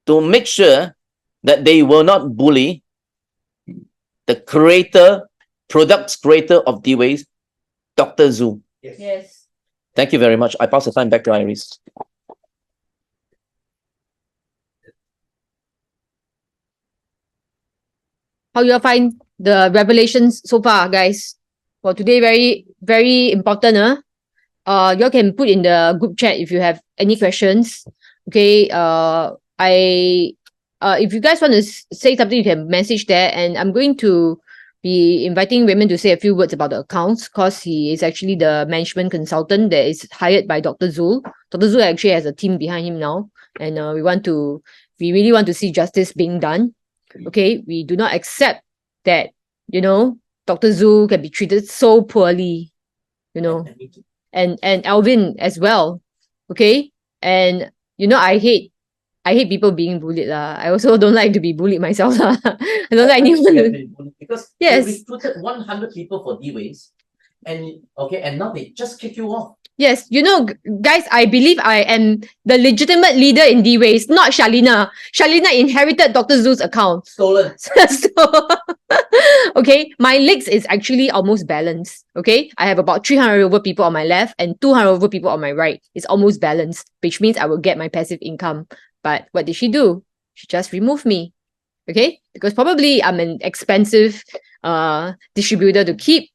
to make sure that they will not bully the products creator of Dways, Dr. Zhu. Yes. Thank you very much. I pass the time back to Iris. How you find the revelations so far, guys? For today, very, very important. You all can put in the group chat if you have any questions. If you guys want to say something, you can message there. And I'm going to be inviting Raymond to say a few words about the accounts because he is actually the management consultant that is hired by Dr. Zhu. Dr. Zhu actually has a team behind him now. And we really want to see justice being done. We do not accept that, Dr. Zhu can be treated so poorly, and Alvin as well. And I hate people being bullied. I also don't like to be bullied myself. I don't like anyone. Because yes. you recruited 100 people for Dways, and now they just kick you off. Yes, guys, I believe I am the legitimate leader in Dways, not Shalina. Shalina inherited Dr. Zhu's account. Stolen. My legs is actually almost balanced. I have about 300 over people on my left and 200 over people on my right. It's almost balanced, which means I will get my passive income. But what did she do? She just removed me. Okay, because probably I'm an expensive distributor to keep,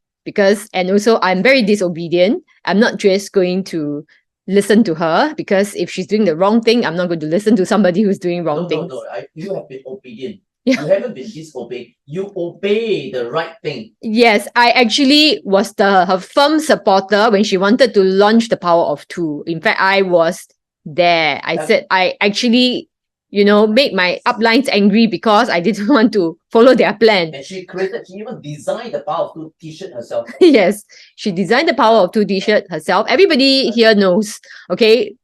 and also I'm very disobedient. I'm not just going to listen to her, because if she's doing the wrong thing, I'm not going to listen to somebody who's doing wrong things. You have been obedient. You haven't been disobeyed. You obey the right thing. Yes, I actually was her firm supporter when she wanted to launch the Power of Two. In fact, I was there. I said I actually, make my uplines angry because I didn't want to follow their plan. And she even designed the Power of Two t-shirt herself. Yes, she designed the Power of Two t-shirt herself. Everybody here knows, okay?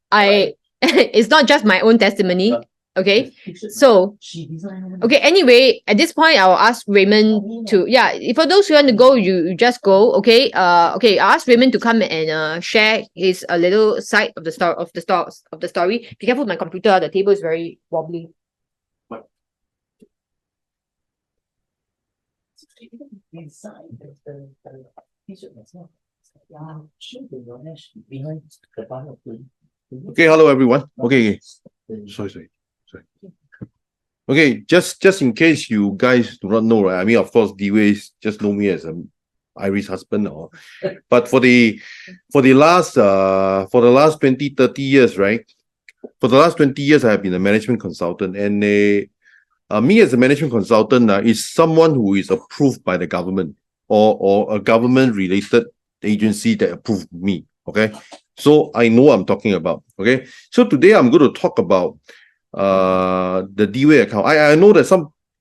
It's not just my own testimony. Okay, so okay. Anyway, at this point, I will ask Raymond to for those who want to go, you just go. Okay. Okay. I'll ask Raymond to come and share his a little side of the story. Be careful with my computer. The table is very wobbly. Okay, hello everyone. Okay. Sorry. Okay, just in case you guys do not know, right? I mean, of course, Dways just know me as an Irish husband, but for the last 20, 30 years, right? For the last 20 years, I have been a management consultant, and me as a management consultant is someone who is approved by the government or a government related agency that approved me. Okay, so I know what I'm talking about. Okay, so today I'm going to talk about the Dway account. I know that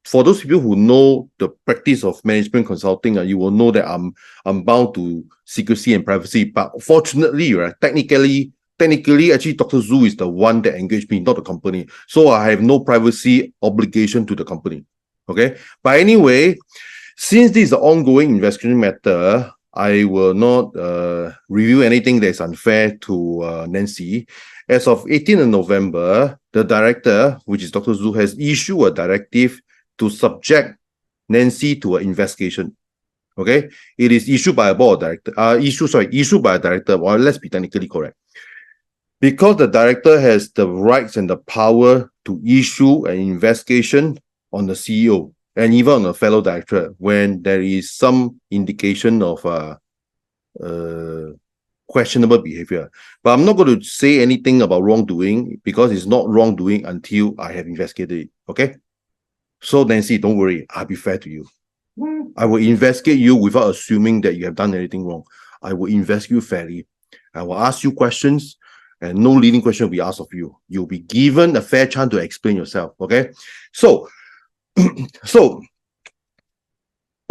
for those people who know the practice of management consulting, you will know that I'm bound to secrecy and privacy. But fortunately, right, technically, actually, Dr. Zhu is the one that engaged me, not the company. So I have no privacy obligation to the company. Okay. But anyway, since this is an ongoing investigation matter, I will not review anything that is unfair to Nancy. As of 18th of November, the director, which is Dr. Zhu, has issued a directive to subject Nancy to an investigation. Okay, it is issued by a board of director. Issued by a director. Well, let's be technically correct. Because the director has the rights and the power to issue an investigation on the CEO and even on a fellow director when there is some indication of questionable behavior. But I'm not going to say anything about wrongdoing because it's not wrongdoing until I have investigated it. Okay? So Nancy, don't worry. I'll be fair to you. I will investigate you without assuming that you have done anything wrong. I will investigate you fairly. I will ask you questions and no leading question will be asked of you. You'll be given a fair chance to explain yourself. Okay? So on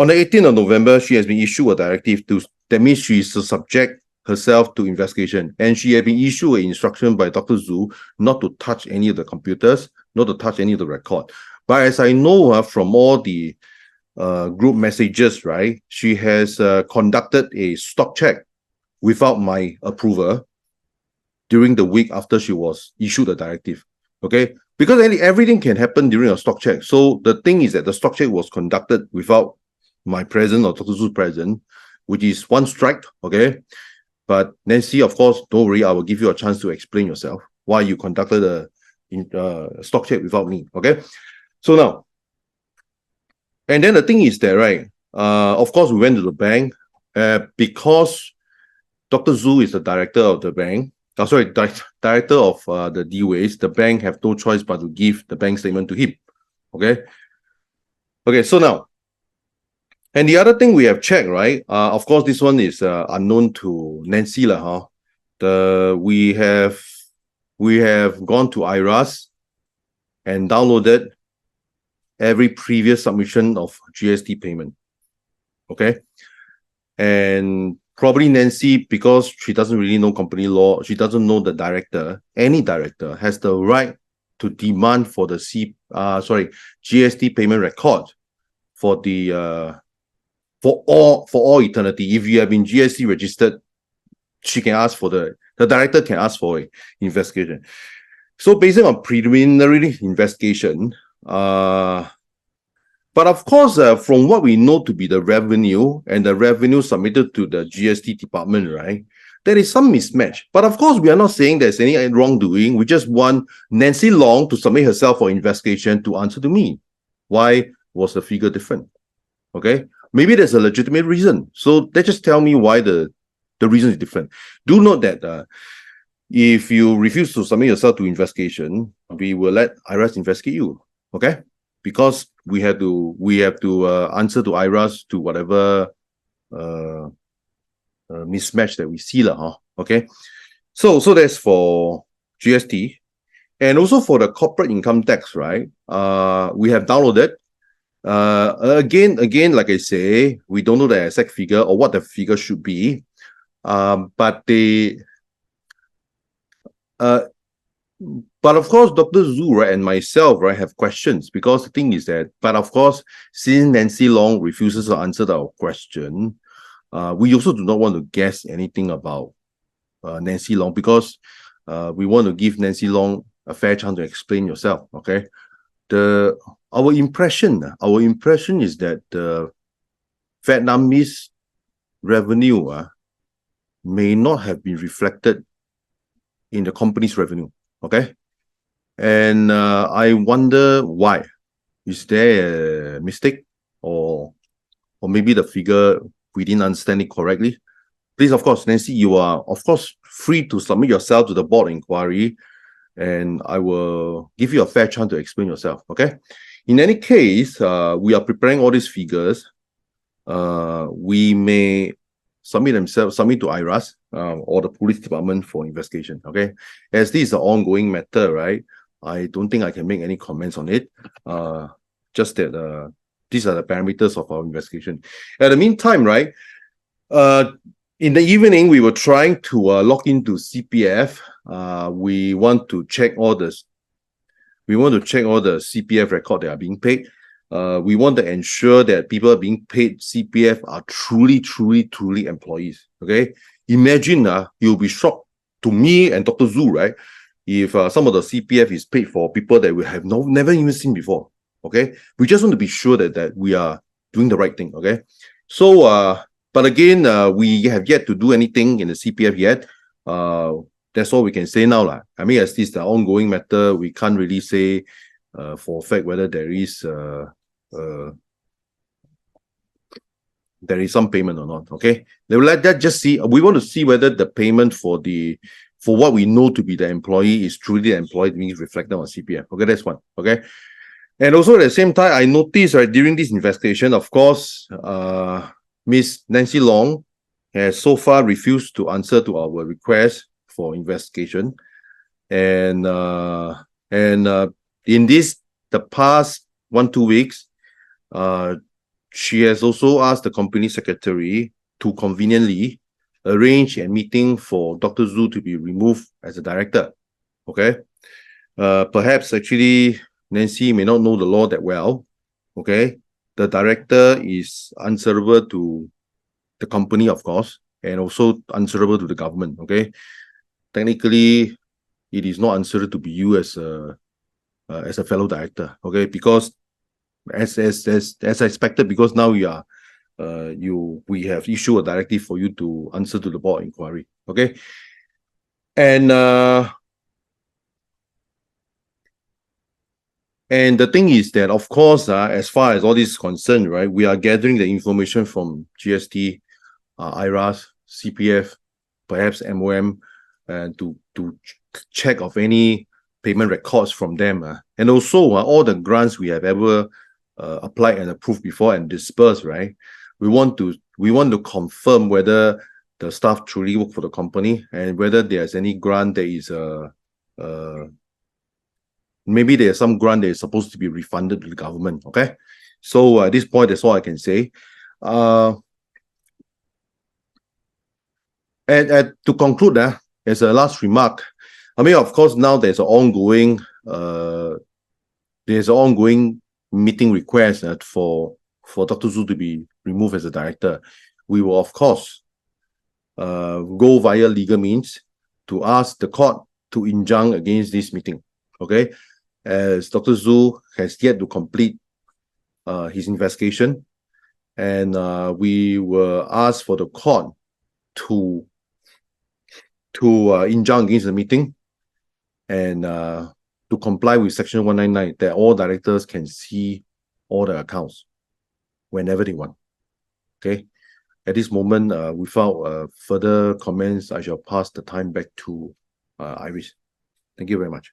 the 18th of November, she has been issued a directive that means she is to subject herself to investigation. And she had been issued an instruction by Dr. Zhu not to touch any of the computers, not to touch any of the record. But as I know from all the group messages, right, she has conducted a stock check without my approval during the week after she was issued a directive. Okay, because everything can happen during a stock check. So the thing is that the stock check was conducted without my presence or Dr. Zhu's presence, which is one strike. Okay, but Nancy, of course, don't worry. I will give you a chance to explain yourself why you conducted a stock check without me. Okay, so now, and then the thing is that, right? Of course, we went to the bank because Dr. Zhu is the director of the bank. Director of the Dways. The bank have no choice but to give the bank statement to him. Okay. Okay. So now, and the other thing we have checked, right? Of course, this one is unknown to Nancy lah. We have gone to IRAS and downloaded every previous submission of GST payment. Okay, and probably Nancy, because she doesn't really know company law, she doesn't know the director. Any director has the right to demand for the GST payment record for the for all eternity. If you have been GST registered, she can ask for the director can ask for an investigation. So based on preliminary investigation, but of course, from what we know to be the revenue and the revenue submitted to the GST department, right, there is some mismatch. But of course, we are not saying there's any wrongdoing. We just want Nancy Long to submit herself for investigation to answer to me. Why was the figure different? Okay, maybe there's a legitimate reason. So they just tell me why the reason is different. Do note that if you refuse to submit yourself to investigation, we will let IRAS investigate you. Okay, because we have to answer to IRAS to whatever mismatch that we see lah. Okay, so that's for GST. And also for the corporate income tax, right? We have downloaded. Again, like I say, we don't know the exact figure or what the figure should be. But of course, Dr. Zhu, right, and myself, right, have questions, because the thing is that, but of course, since Nancy Long refuses to answer our question, we also do not want to guess anything about Nancy Long, because we want to give Nancy Long a fair chance to explain yourself. Okay, our impression is that the Vietnamese revenue may not have been reflected in the company's revenue. Okay, and I wonder why. Is there a mistake, or maybe the figure we didn't understand it correctly? Please, of course, Nancy, you are of course free to submit yourself to the board inquiry, and I will give you a fair chance to explain yourself. Okay. In any case, we are preparing all these figures. We may submit to IRAS or the police department for investigation. Okay, as this is an ongoing matter, right? I don't think I can make any comments on it. Just that these are the parameters of our investigation. At the meantime, right? In the evening, we were trying to log into CPF. We want to check all the CPF record that are being paid. We want to ensure that people being paid CPF are truly employees. Okay, imagine you'll be shocked, to me and Dr. Zhu, right, if some of the CPF is paid for people that we have never even seen before. Okay, we just want to be sure that we are doing the right thing. Okay, so but again, we have yet to do anything in the CPF yet. That's all we can say now lah. I mean, as this is the ongoing matter, we can't really say for a fact whether there is some payment or not. Okay, let that just see. We want to see whether the payment for what we know to be the employee is truly the employee being reflected on CPF. Okay, that's one. Okay, and also at the same time, I noticed during this investigation, of course, Miss Nancy Long has so far refused to answer to our request for investigation, and in the past 1-2 weeks, she has also asked the company secretary to conveniently arrange a meeting for Dr. Zhu to be removed as a director. Okay, perhaps actually Nancy may not know the law that well. Okay, the director is answerable to the company, of course, and also answerable to the government. Okay, technically, it is not answerable to be you as a fellow director. Okay, because as expected, because now we have issued a directive for you to answer to the board inquiry. Okay, and the thing is that, of course, as far as all this is concerned, right, we are gathering the information from GST, IRAS, CPF, perhaps MOM, and to check of any payment records from them, and also all the grants we have ever applied and approved before and dispersed. Right, we want to confirm whether the staff truly work for the company, and whether there's any grant that is maybe there's some grant that is supposed to be refunded to the government. Okay, so at this point, that's all I can say. And to conclude, as a last remark, I mean, of course, now there's an ongoing meeting request for Dr. Zhu to be removed as a director. We will, of course, go via legal means to ask the court to injunct against this meeting. Okay, as Dr. Zhu has yet to complete his investigation, and we will ask for the court to injunct against the meeting, and to comply with Section 199, that all directors can see all the accounts whenever they want. Okay. At this moment, without further comments, I shall pass the time back to Iris. Thank you very much.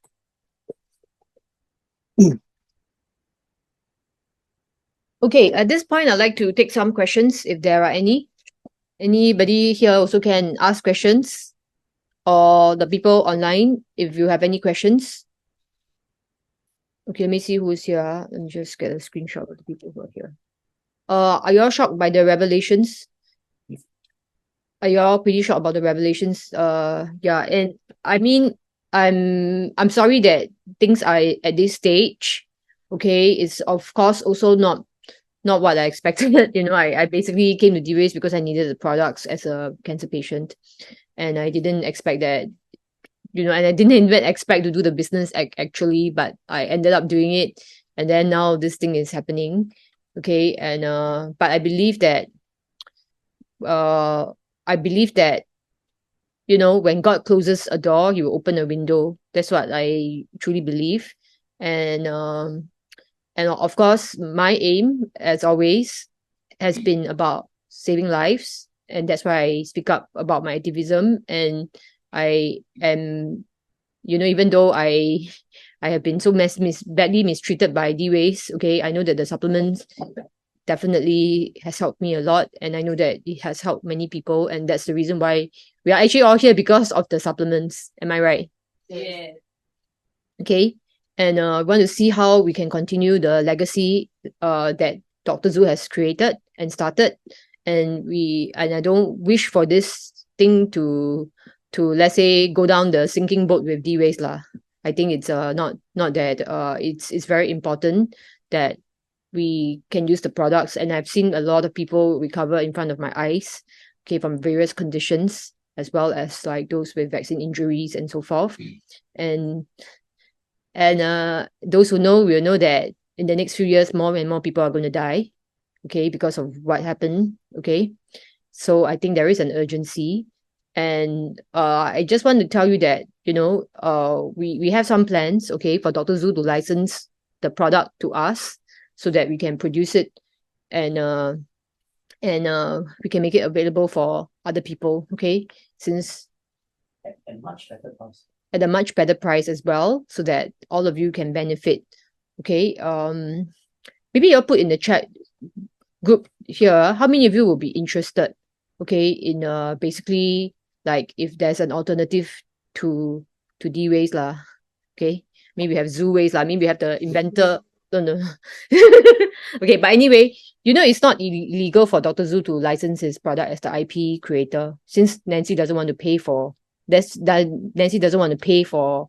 Okay, at this point, I'd like to take some questions if there are any. Anybody here also can ask questions, or the people online, if you have any questions. Okay, let me see who's here. Let me just get a screenshot of the people who are here. Are you all shocked by the revelations? Are you all pretty shocked about the revelations? Yeah, and I mean, I'm sorry that things are at this stage. Okay, it's of course also not what I expected. You know, I basically came to Dways because I needed the products as a cancer patient, and I didn't expect that. You know, and I didn't even expect to do the business actually, but I ended up doing it, and then now this thing is happening. Okay, and but I believe that you know, when God closes a door, He will open a window. That's what I truly believe, and of course, my aim, as always, has been about saving lives, and that's why I speak up about my activism. And I am, you know, even though I have been so badly mistreated by Dways, okay, I know that the supplements definitely has helped me a lot, and I know that it has helped many people, and that's the reason why we are actually all here, because of the supplements. Am I right? Yeah. Okay. And I want to see how we can continue the legacy that Dr. Zhu has created and started. And I don't wish for this thing to let's say go down the sinking boat with Dways lah. I think it's not that it's very important that we can use the products, and I've seen a lot of people recover in front of my eyes, okay, from various conditions, as well as like those with vaccine injuries and so forth. And those who know will know that in the next few years, more and more people are going to die, okay, because of what happened, okay. So I think there is an urgency, and I just want to tell you that, you know, we have some plans, okay, for Dr. Zhu to license the product to us so that we can produce it, and we can make it available for other people, okay, since And much better price. at a much better price as well, so that all of you can benefit. Okay. Maybe you'll put in the chat group here how many of you will be interested, okay, in basically, like, if there's an alternative to Dways lah. Okay. Maybe we have Zooways lah. Maybe we have the inventor. No. Okay, but anyway, you know, it's not illegal for Dr. Zhu to license his product as the IP creator, since Nancy doesn't want to pay for Nancy doesn't want to pay for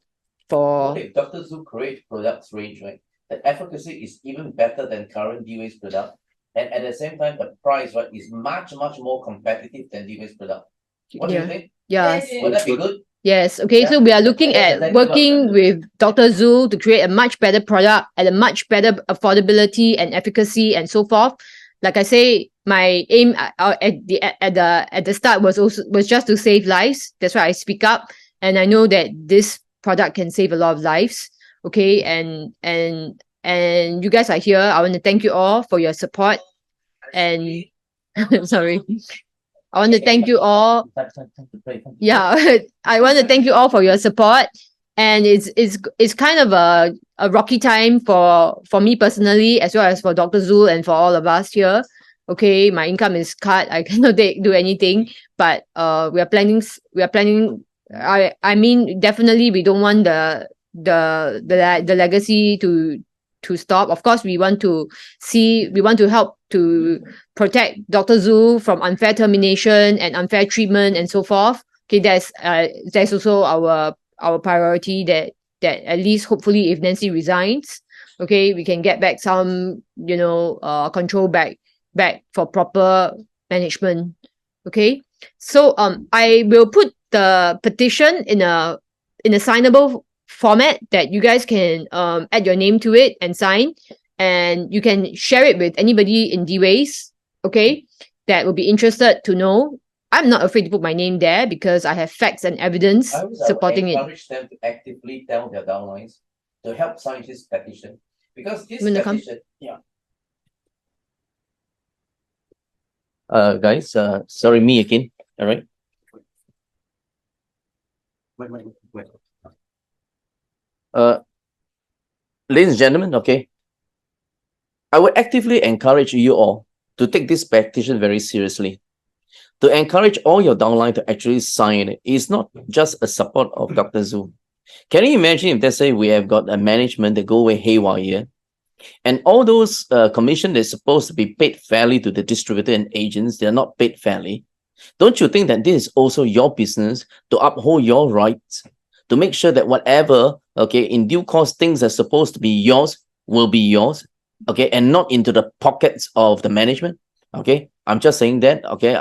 Okay, Dr. Zhu create products range, right? The efficacy is even better than current Dways product, and at the same time, the price, right, is much more competitive than Dways product. What do you think? Yes. Would that be good? Yes. Okay. Yeah. So we are looking That's at exactly working with Dr. Zhu to create a much better product at a much better affordability and efficacy and so forth. Like I say, my aim at the start was just to save lives. That's why I speak up, and I know that this product can save a lot of lives. Okay, and you guys are here. I want to thank you all for your support. And sorry. I want to thank you all. Yeah, I want to thank you all for your support. And it's kind of a rocky time for me personally, as well as for Dr. Zhu and for all of us here. Okay, my income is cut. I cannot do anything. But we are planning. I mean, definitely we don't want the legacy to stop. Of course, we want to help to protect Dr. Zhu from unfair termination and unfair treatment and so forth. Okay, that's also our priority, that at least hopefully if Nancy resigns, okay, we can get back some, you know, control back for proper management. Okay, so I will put the petition in a signable format that you guys can add your name to it and sign, and you can share it with anybody in Dways, okay, that will be interested to know. I'm not afraid to put my name there because I have facts and evidence supporting it. I would encourage them to actively tell their downlines to help sign this petition, because this You wanna come? petition, yeah, guys. Sorry, me again. All right. Ladies and gentlemen, okay. I would actively encourage you all to take this petition very seriously. To encourage all your downline to actually sign it. It's not just a support of Dr. Zhu. Can you imagine if, let's say, we have got a management that go away haywire, and all those commission that's supposed to be paid fairly to the distributor and agents, they're not paid fairly. Don't you think that this is also your business to uphold your rights, to make sure that whatever, okay, in due course, things are supposed to be yours will be yours, okay, and not into the pockets of the management, okay? I'm just saying that, okay,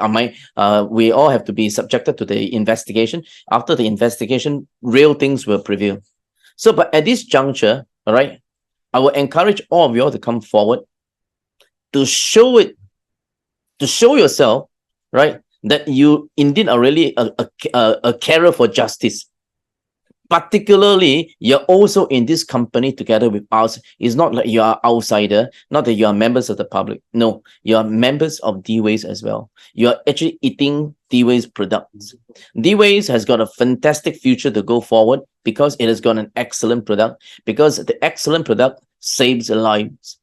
we all have to be subjected to the investigation. After the investigation, real things will prevail. So, but at this juncture, all right, I will encourage all of you all to come forward to show yourself, right, that you indeed are really a carer for justice. Particularly, you're also in this company together with us. It's not like you are outsider, not that you are members of the public. No, you are members of Dways as well. You are actually eating Dways products. Dways has got a fantastic future to go forward because it has got an excellent product, because the excellent product saves lives.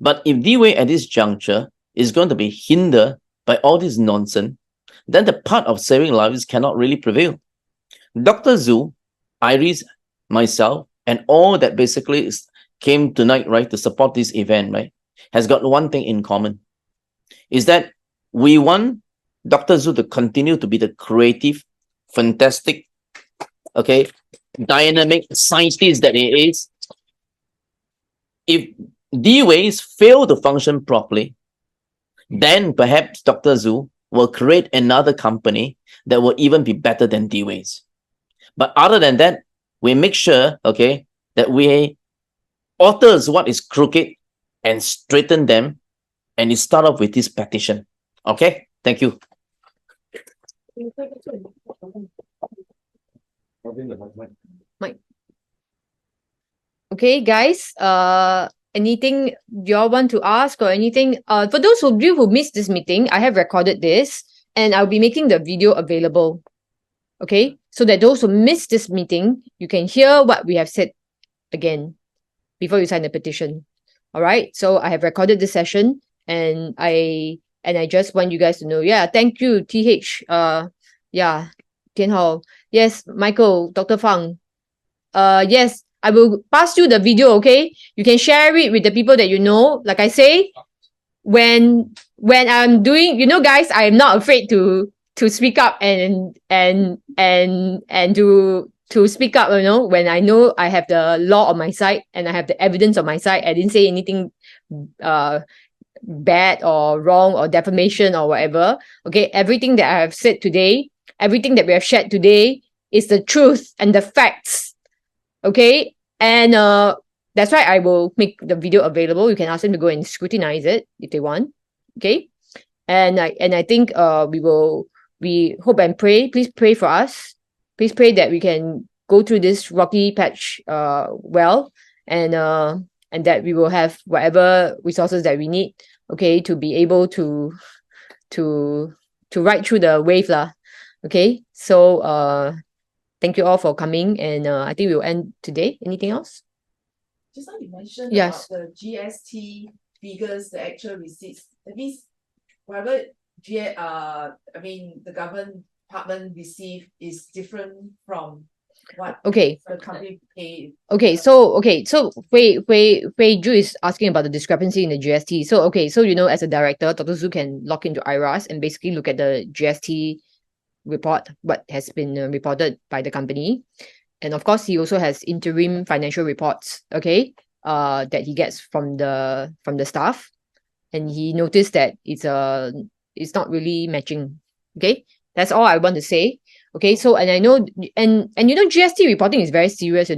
But if Dways at this juncture is going to be hindered by all this nonsense, then the part of saving lives cannot really prevail. Dr. Zhu, Iris, myself, and all that basically came tonight, right, to support this event, right, has got one thing in common, is that we want Dr. Zhu to continue to be the creative, fantastic, okay, dynamic scientist that he is. If Dways fail to function properly, then perhaps Dr. Zhu will create another company that will even be better than Dways. But other than that, we make sure, okay, that we authors what is crooked and straighten them, and we start off with this petition. Okay, thank you. Mike. Okay, guys. Anything you all want to ask or anything? For those of you who missed this meeting, I have recorded this, and I'll be making the video available. Okay, so that those who missed this meeting, you can hear what we have said again before you sign the petition. All right, so I have recorded this session, and I just want you guys to know. Yeah, thank you, TH. Yeah, Tian Hao. Yes, Michael, Dr. Fang. Yes, I will pass you the video. Okay, you can share it with the people that you know. Like I say, when I'm doing, guys, I am not afraid to speak up and to speak up, when I know I have the law on my side and I have the evidence on my side. I didn't say anything bad or wrong or defamation or whatever. Okay, everything that I have said today, everything that we have shared today is the truth and the facts. Okay, and that's why I will make the video available. You can ask them to go and scrutinize it if they want. Okay, and I think we hope and pray. Please pray for us. Please pray that we can go through this rocky patch well, and that we will have whatever resources that we need, okay, to be able to ride through the wave lah. Okay, so thank you all for coming, and I think we'll end today. Anything else? Just now you mentioned Yes. about the GST figures, the actual receipts. That means whatever the government department receive is different from what Okay. the company pay. Okay, so Wei Ju is asking about the discrepancy in the GST. So as a director, Dr. Zhu can log into IRAS and basically look at the GST report, what has been reported by the company. And of course, he also has interim financial reports, okay, that he gets from the staff. And he noticed that it's not really matching. Okay, that's all I want to say. Okay, so and I know GST reporting is very serious,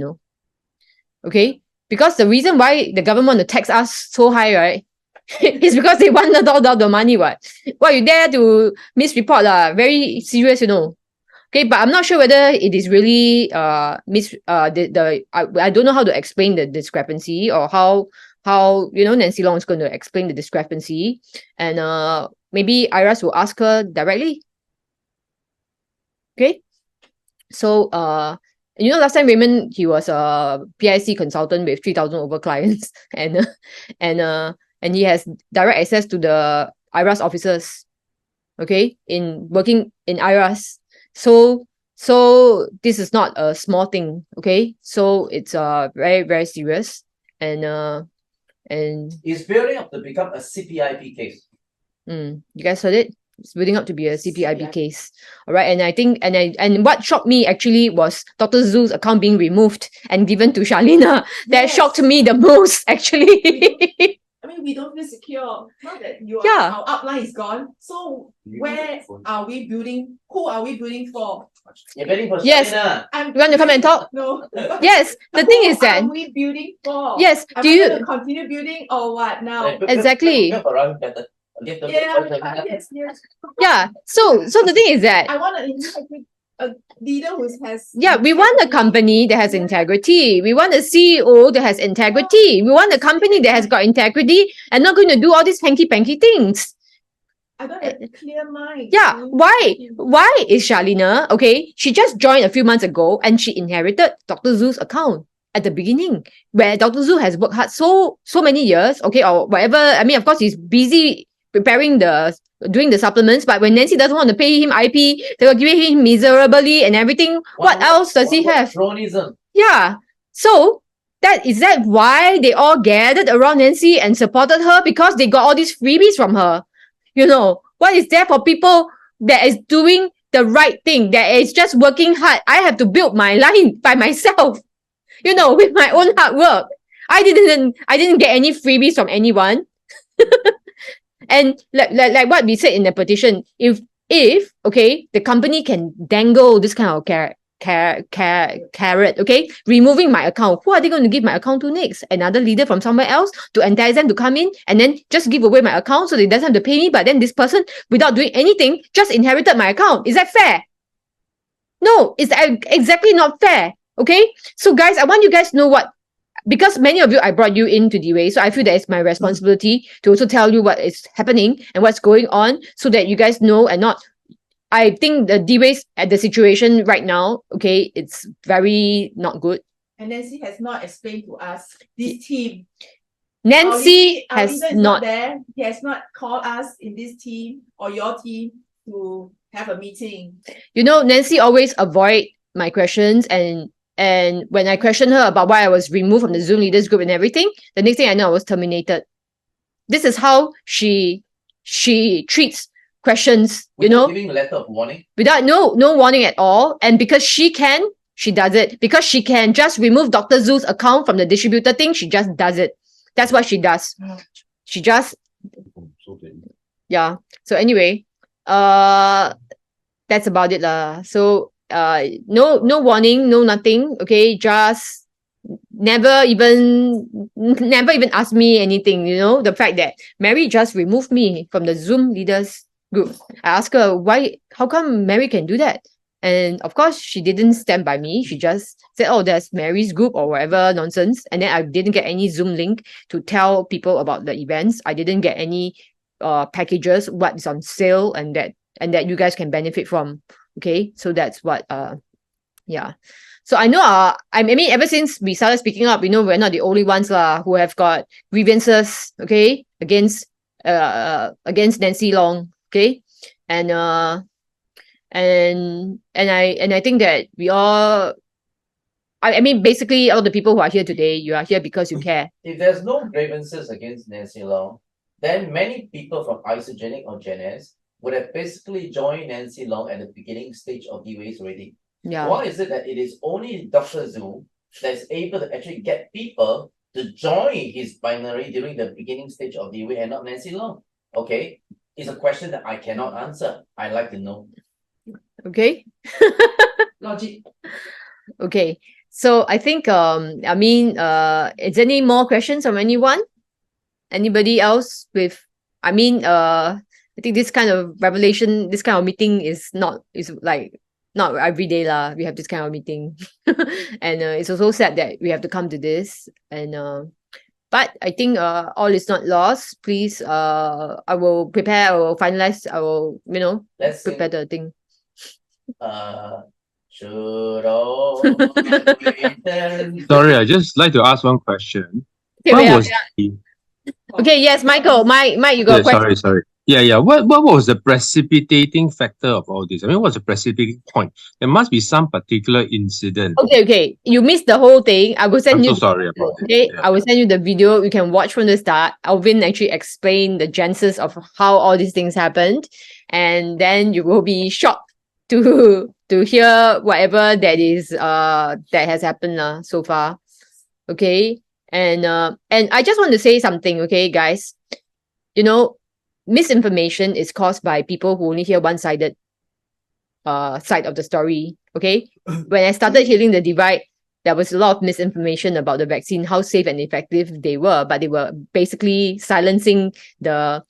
okay, because the reason why the government want to tax us so high, right, is because they want all the money. What you dare to misreport very serious, Okay, but I'm not sure whether it is really I don't know how to explain the discrepancy, or how Nancy Long is going to explain the discrepancy. And maybe Iras will ask her directly. Okay. So last time Raymond, he was a PIC consultant with 3,000 over clients, and he has direct access to the IRAS officers, okay, in working in IRAS. So this is not a small thing, okay? So it's very, very serious, and it's building up to become a CPIP case. you guys heard it? It's building up to be a CPIB case. All right. And I think, and what shocked me actually was Dr. Zhu's account being removed and given to Shalina. That shocked me the most, actually. I mean, we don't feel secure. Not that Yeah. our upline is gone. So where are we building? Who are we building for? You're building for Yes. Shalina. You want to come and talk? No. Yes. The thing is that, who are we building for? yes, Am do I you, going to continue building or what now? Exactly. Yes. Yeah. So the thing is that, I want a leader who has. yeah, we want a company that has integrity. We want a CEO that has integrity. We want a company that has got integrity and not going to do all these hanky-panky things. I got a clear mind. Yeah. Why is Shalina, okay, she just joined a few months ago and she inherited Dr. Zhu's account at the beginning, where Dr. Zhu has worked hard so many years, okay, or whatever. I mean, of course, he's busy doing the supplements, but when Nancy doesn't want to pay him IP, they were giving him miserably and everything. What else does he have? Cronism. Yeah. So is that why they all gathered around Nancy and supported her? Because they got all these freebies from her. What is there for people that is doing the right thing, that is just working hard? I have to build my line by myself, with my own hard work. I didn't get any freebies from anyone. And like what we said in the petition, if okay, the company can dangle this kind of carrot, okay, removing my account, who are they going to give my account to next? Another leader from somewhere else to entice them to come in and then just give away my account so they doesn't have to pay me, but then this person, without doing anything, just inherited my account. Is that fair? No, it's exactly not fair. Okay, so guys, I want you guys to know because many of you, I brought you into Dways, so I feel that it's my responsibility to also tell you what is happening and what's going on so that you guys know and not. I think the Dways at the situation right now, okay, it's very not good. And Nancy has not explained to us this team. Nancy our has leader is not there. He has not called us in this team or your team to have a meeting. Nancy always avoid my questions, and when I questioned her about why I was removed from the Zoom leaders group and everything, the next thing I know, I was terminated. This is how she treats questions, giving a letter of warning without no warning at all. And because she does it. Because she can just remove Dr. Zhu's account from the distributor thing, she just does it. That's what she does. She just, yeah. So anyway, that's about it lah. So no warning, no nothing. Okay, just never even asked me anything. The fact that Mary just removed me from the Zoom leaders group. I asked her why, how come Mary can do that? And of course, she didn't stand by me. She just said, oh, there's Mary's group or whatever nonsense. And then I didn't get any Zoom link to tell people about the events. I didn't get any packages, what is on sale and that you guys can benefit from. Okay, so that's what yeah. So I know I mean, ever since we started speaking up, we're not the only ones who have got grievances, okay, against Nancy Long, okay, and I think that we all, I mean, basically all the people who are here today, you are here because you care. If there's no grievances against Nancy Long, then many people from Isogenic or Gen S would have basically joined Nancy Long at the beginning stage of Dways already. Yeah. Why is it that it is only Dr. Zhu that's able to actually get people to join his binary during the beginning stage of Dways and not Nancy Long? Okay, it's a question that I cannot answer. I'd like to know. Okay. Logic. Okay. So I think I mean is there any more questions from anyone? Anybody else with, I mean I think this kind of revelation, this kind of meeting is not every day lah. We have this kind of meeting. And it's also sad that we have to come to this. And But I think all is not lost. Please, I will finalize, I will, Let's prepare the thing. Should all wait. Sorry, I just like to ask one question. Okay, What wait, was the okay, yes, Michael, Mike, you got a question? sorry. Yeah. What was the precipitating factor of all this? I mean, what's the precipitating point? There must be some particular incident. Okay. You missed the whole thing. I will send I'm you. so sorry about it. Okay, Yeah. I will send you the video. You can watch from the start. Alvin actually explained the genesis of how all these things happened, and then you will be shocked to hear whatever that is that has happened so far. Okay, and I just want to say something. Okay, guys, misinformation is caused by people who only hear one-sided side of the story. Okay, when I started healing the divide, there was a lot of misinformation about the vaccine, how safe and effective they were, but they were basically silencing the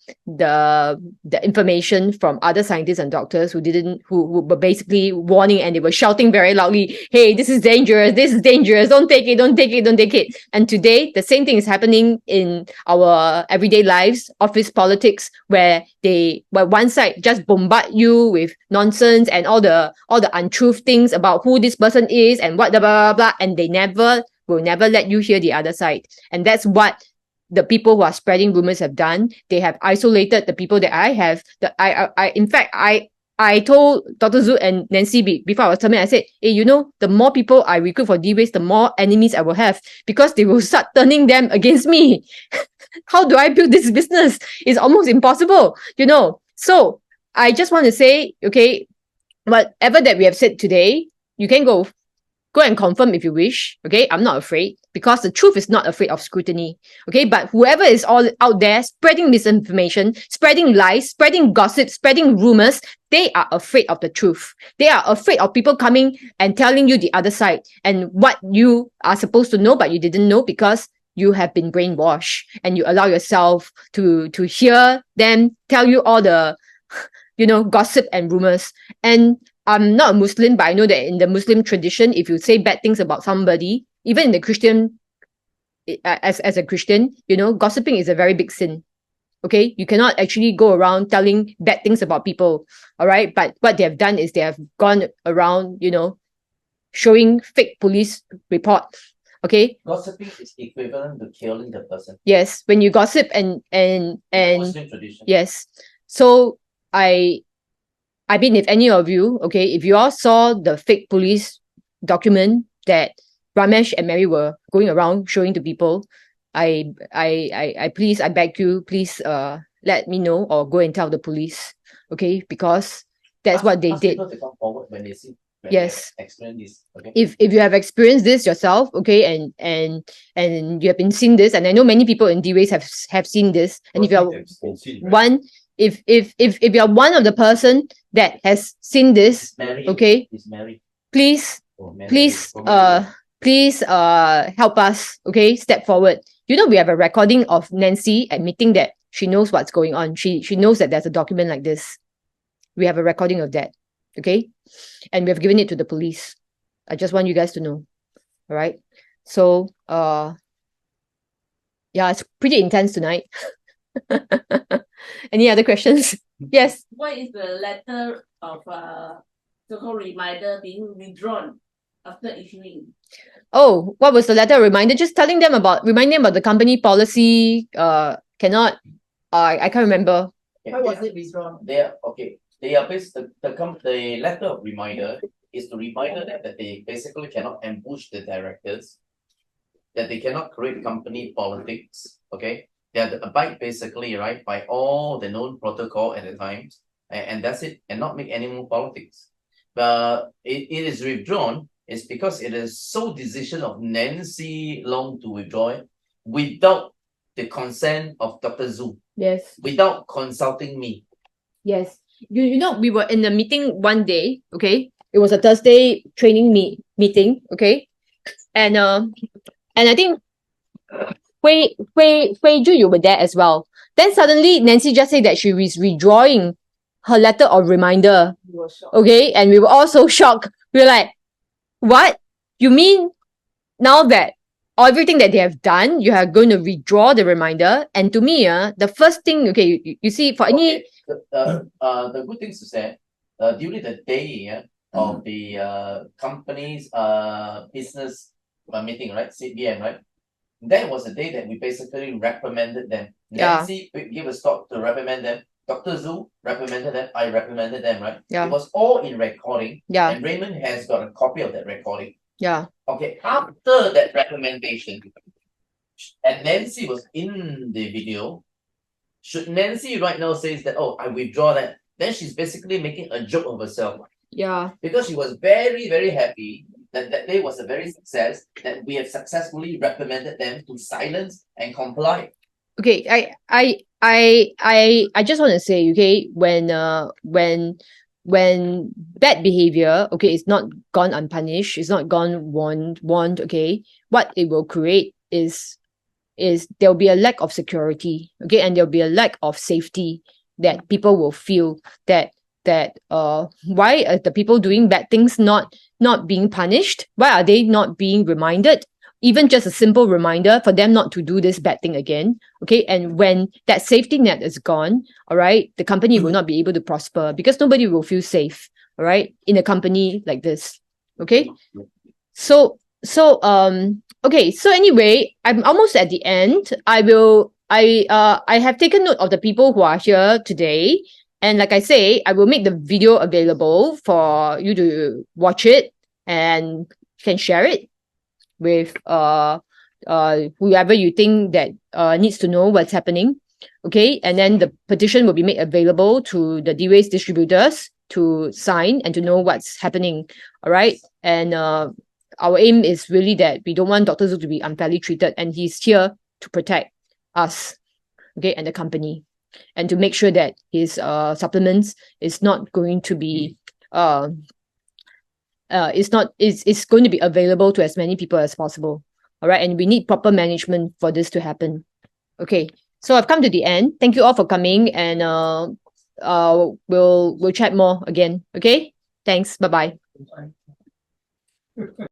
information from other scientists and doctors who were basically warning, and they were shouting very loudly, "Hey, this is dangerous, don't take it, don't take it, don't take it." And today, the same thing is happening in our everyday lives, office politics, where one side just bombard you with nonsense and all the untruth things about who this person is and what the blah blah blah, and they will never let you hear the other side. And that's what the people who are spreading rumors have done. They have isolated the people that I have. In fact, I told Dr. Zhu and Nancy before I was telling, I said, hey, the more people I recruit for Dways, the more enemies I will have, because they will start turning them against me. How do I build this business? It's almost impossible, So I just want to say, okay, whatever that we have said today, you can go and confirm if you wish. Okay, I'm not afraid, because the truth is not afraid of scrutiny. Okay, but whoever is all out there spreading misinformation, spreading lies, spreading gossip, spreading rumors, they are afraid of the truth. They are afraid of people coming and telling you the other side and what you are supposed to know, but you didn't know because you have been brainwashed, and you allow yourself to hear them tell you all the gossip and rumors. And I'm not a Muslim, but I know that in the Muslim tradition, if you say bad things about somebody, even in the Christian, as a Christian, gossiping is a very big sin. Okay, you cannot actually go around telling bad things about people. All right, but what they have done is they have gone around, showing fake police report. Okay, Gossiping is equivalent to killing the person. yes, when you gossip and Muslim tradition. yes. So I mean, if any of you, okay, if you all saw the fake police document that Ramesh and Mary were going around showing to people, I beg you, please let me know, or go and tell the police, okay? Because that's what they did. People to come forward when they see. Yes. Explain this. Okay. If you have experienced this yourself, okay, and you have been seeing this, and I know many people in Dways have seen this, and if you are one, if you're one of the person that has seen this, Mary, okay, is Mary. please help us, okay, step forward. We have a recording of Nancy admitting that she knows what's going on. She knows that there's a document like this. We have a recording of that, okay, and we have given it to the police. I just want you guys to know. All right, so yeah, it's pretty intense tonight. Any other questions? Yes. What is the letter of so-called reminder being withdrawn after issuing? Oh, what was the letter reminder? Just reminding them about the company policy. Cannot. I can't remember. Why was it withdrawn? They are based the letter of reminder is to remind them that they basically cannot ambush the directors, that they cannot create company politics. Okay. They have to abide basically, right, by all the known protocol at the time, and that's it, and not make any more politics. But it is withdrawn. It's because it is sole decision of Nancy Long to withdraw it without the consent of Dr. Zhu, Yes. without consulting me. Yes. We were in the meeting one day, okay? It was a Thursday training meeting, okay? And I think Hui Ju, you were there as well. Then suddenly Nancy just said that she was withdrawing her letter of reminder. You were shocked. Okay, and we were all so shocked. We were like, what? You mean now that everything that they have done, you are going to withdraw the reminder. And to me, the first thing, okay, you see, for any... The good things to say, during the day of the company's business meeting, right? CBM, right? That was the day that we basically reprimanded them. Nancy gave a stop to reprimand them. Dr. Zhu reprimanded them. I reprimanded them, right? Yeah. It was all in recording. Yeah. And Raymond has got a copy of that recording. Yeah. Okay, after that recommendation, and Nancy was in the video, should Nancy right now says that, oh, I withdraw that, then she's basically making a joke of herself. Yeah. Because she was very, very happy that that day was a very success, that we have successfully reprimanded them to silence and comply. Okay, I just want to say, okay, when bad behavior, okay, is not gone unpunished, it's not gone warned, okay, what it will create is there'll be a lack of security, okay, and there'll be a lack of safety that people will feel that why are the people doing bad things not being punished? Why are they not being reminded? Even just a simple reminder for them not to do this bad thing again. Okay. And when that safety net is gone, all right, the company will not be able to prosper because nobody will feel safe, all right, in a company like this. Okay. Okay. So anyway, I'm almost at the end. I have taken note of the people who are here today. And like I say, I will make the video available for you to watch it and you can share it with whoever you think that needs to know what's happening. Okay. And then the petition will be made available to the Dways distributors to sign and to know what's happening. All right. And our aim is really that we don't want Dr. Zhu to be unfairly treated, and he's here to protect us, okay, and the company, and to make sure that his supplements is not going to be it's going to be available to as many people as possible. All right, and we need proper management for this to happen. Okay, so I've come to the end. Thank you all for coming, and we'll chat more again. Okay, thanks. Bye bye.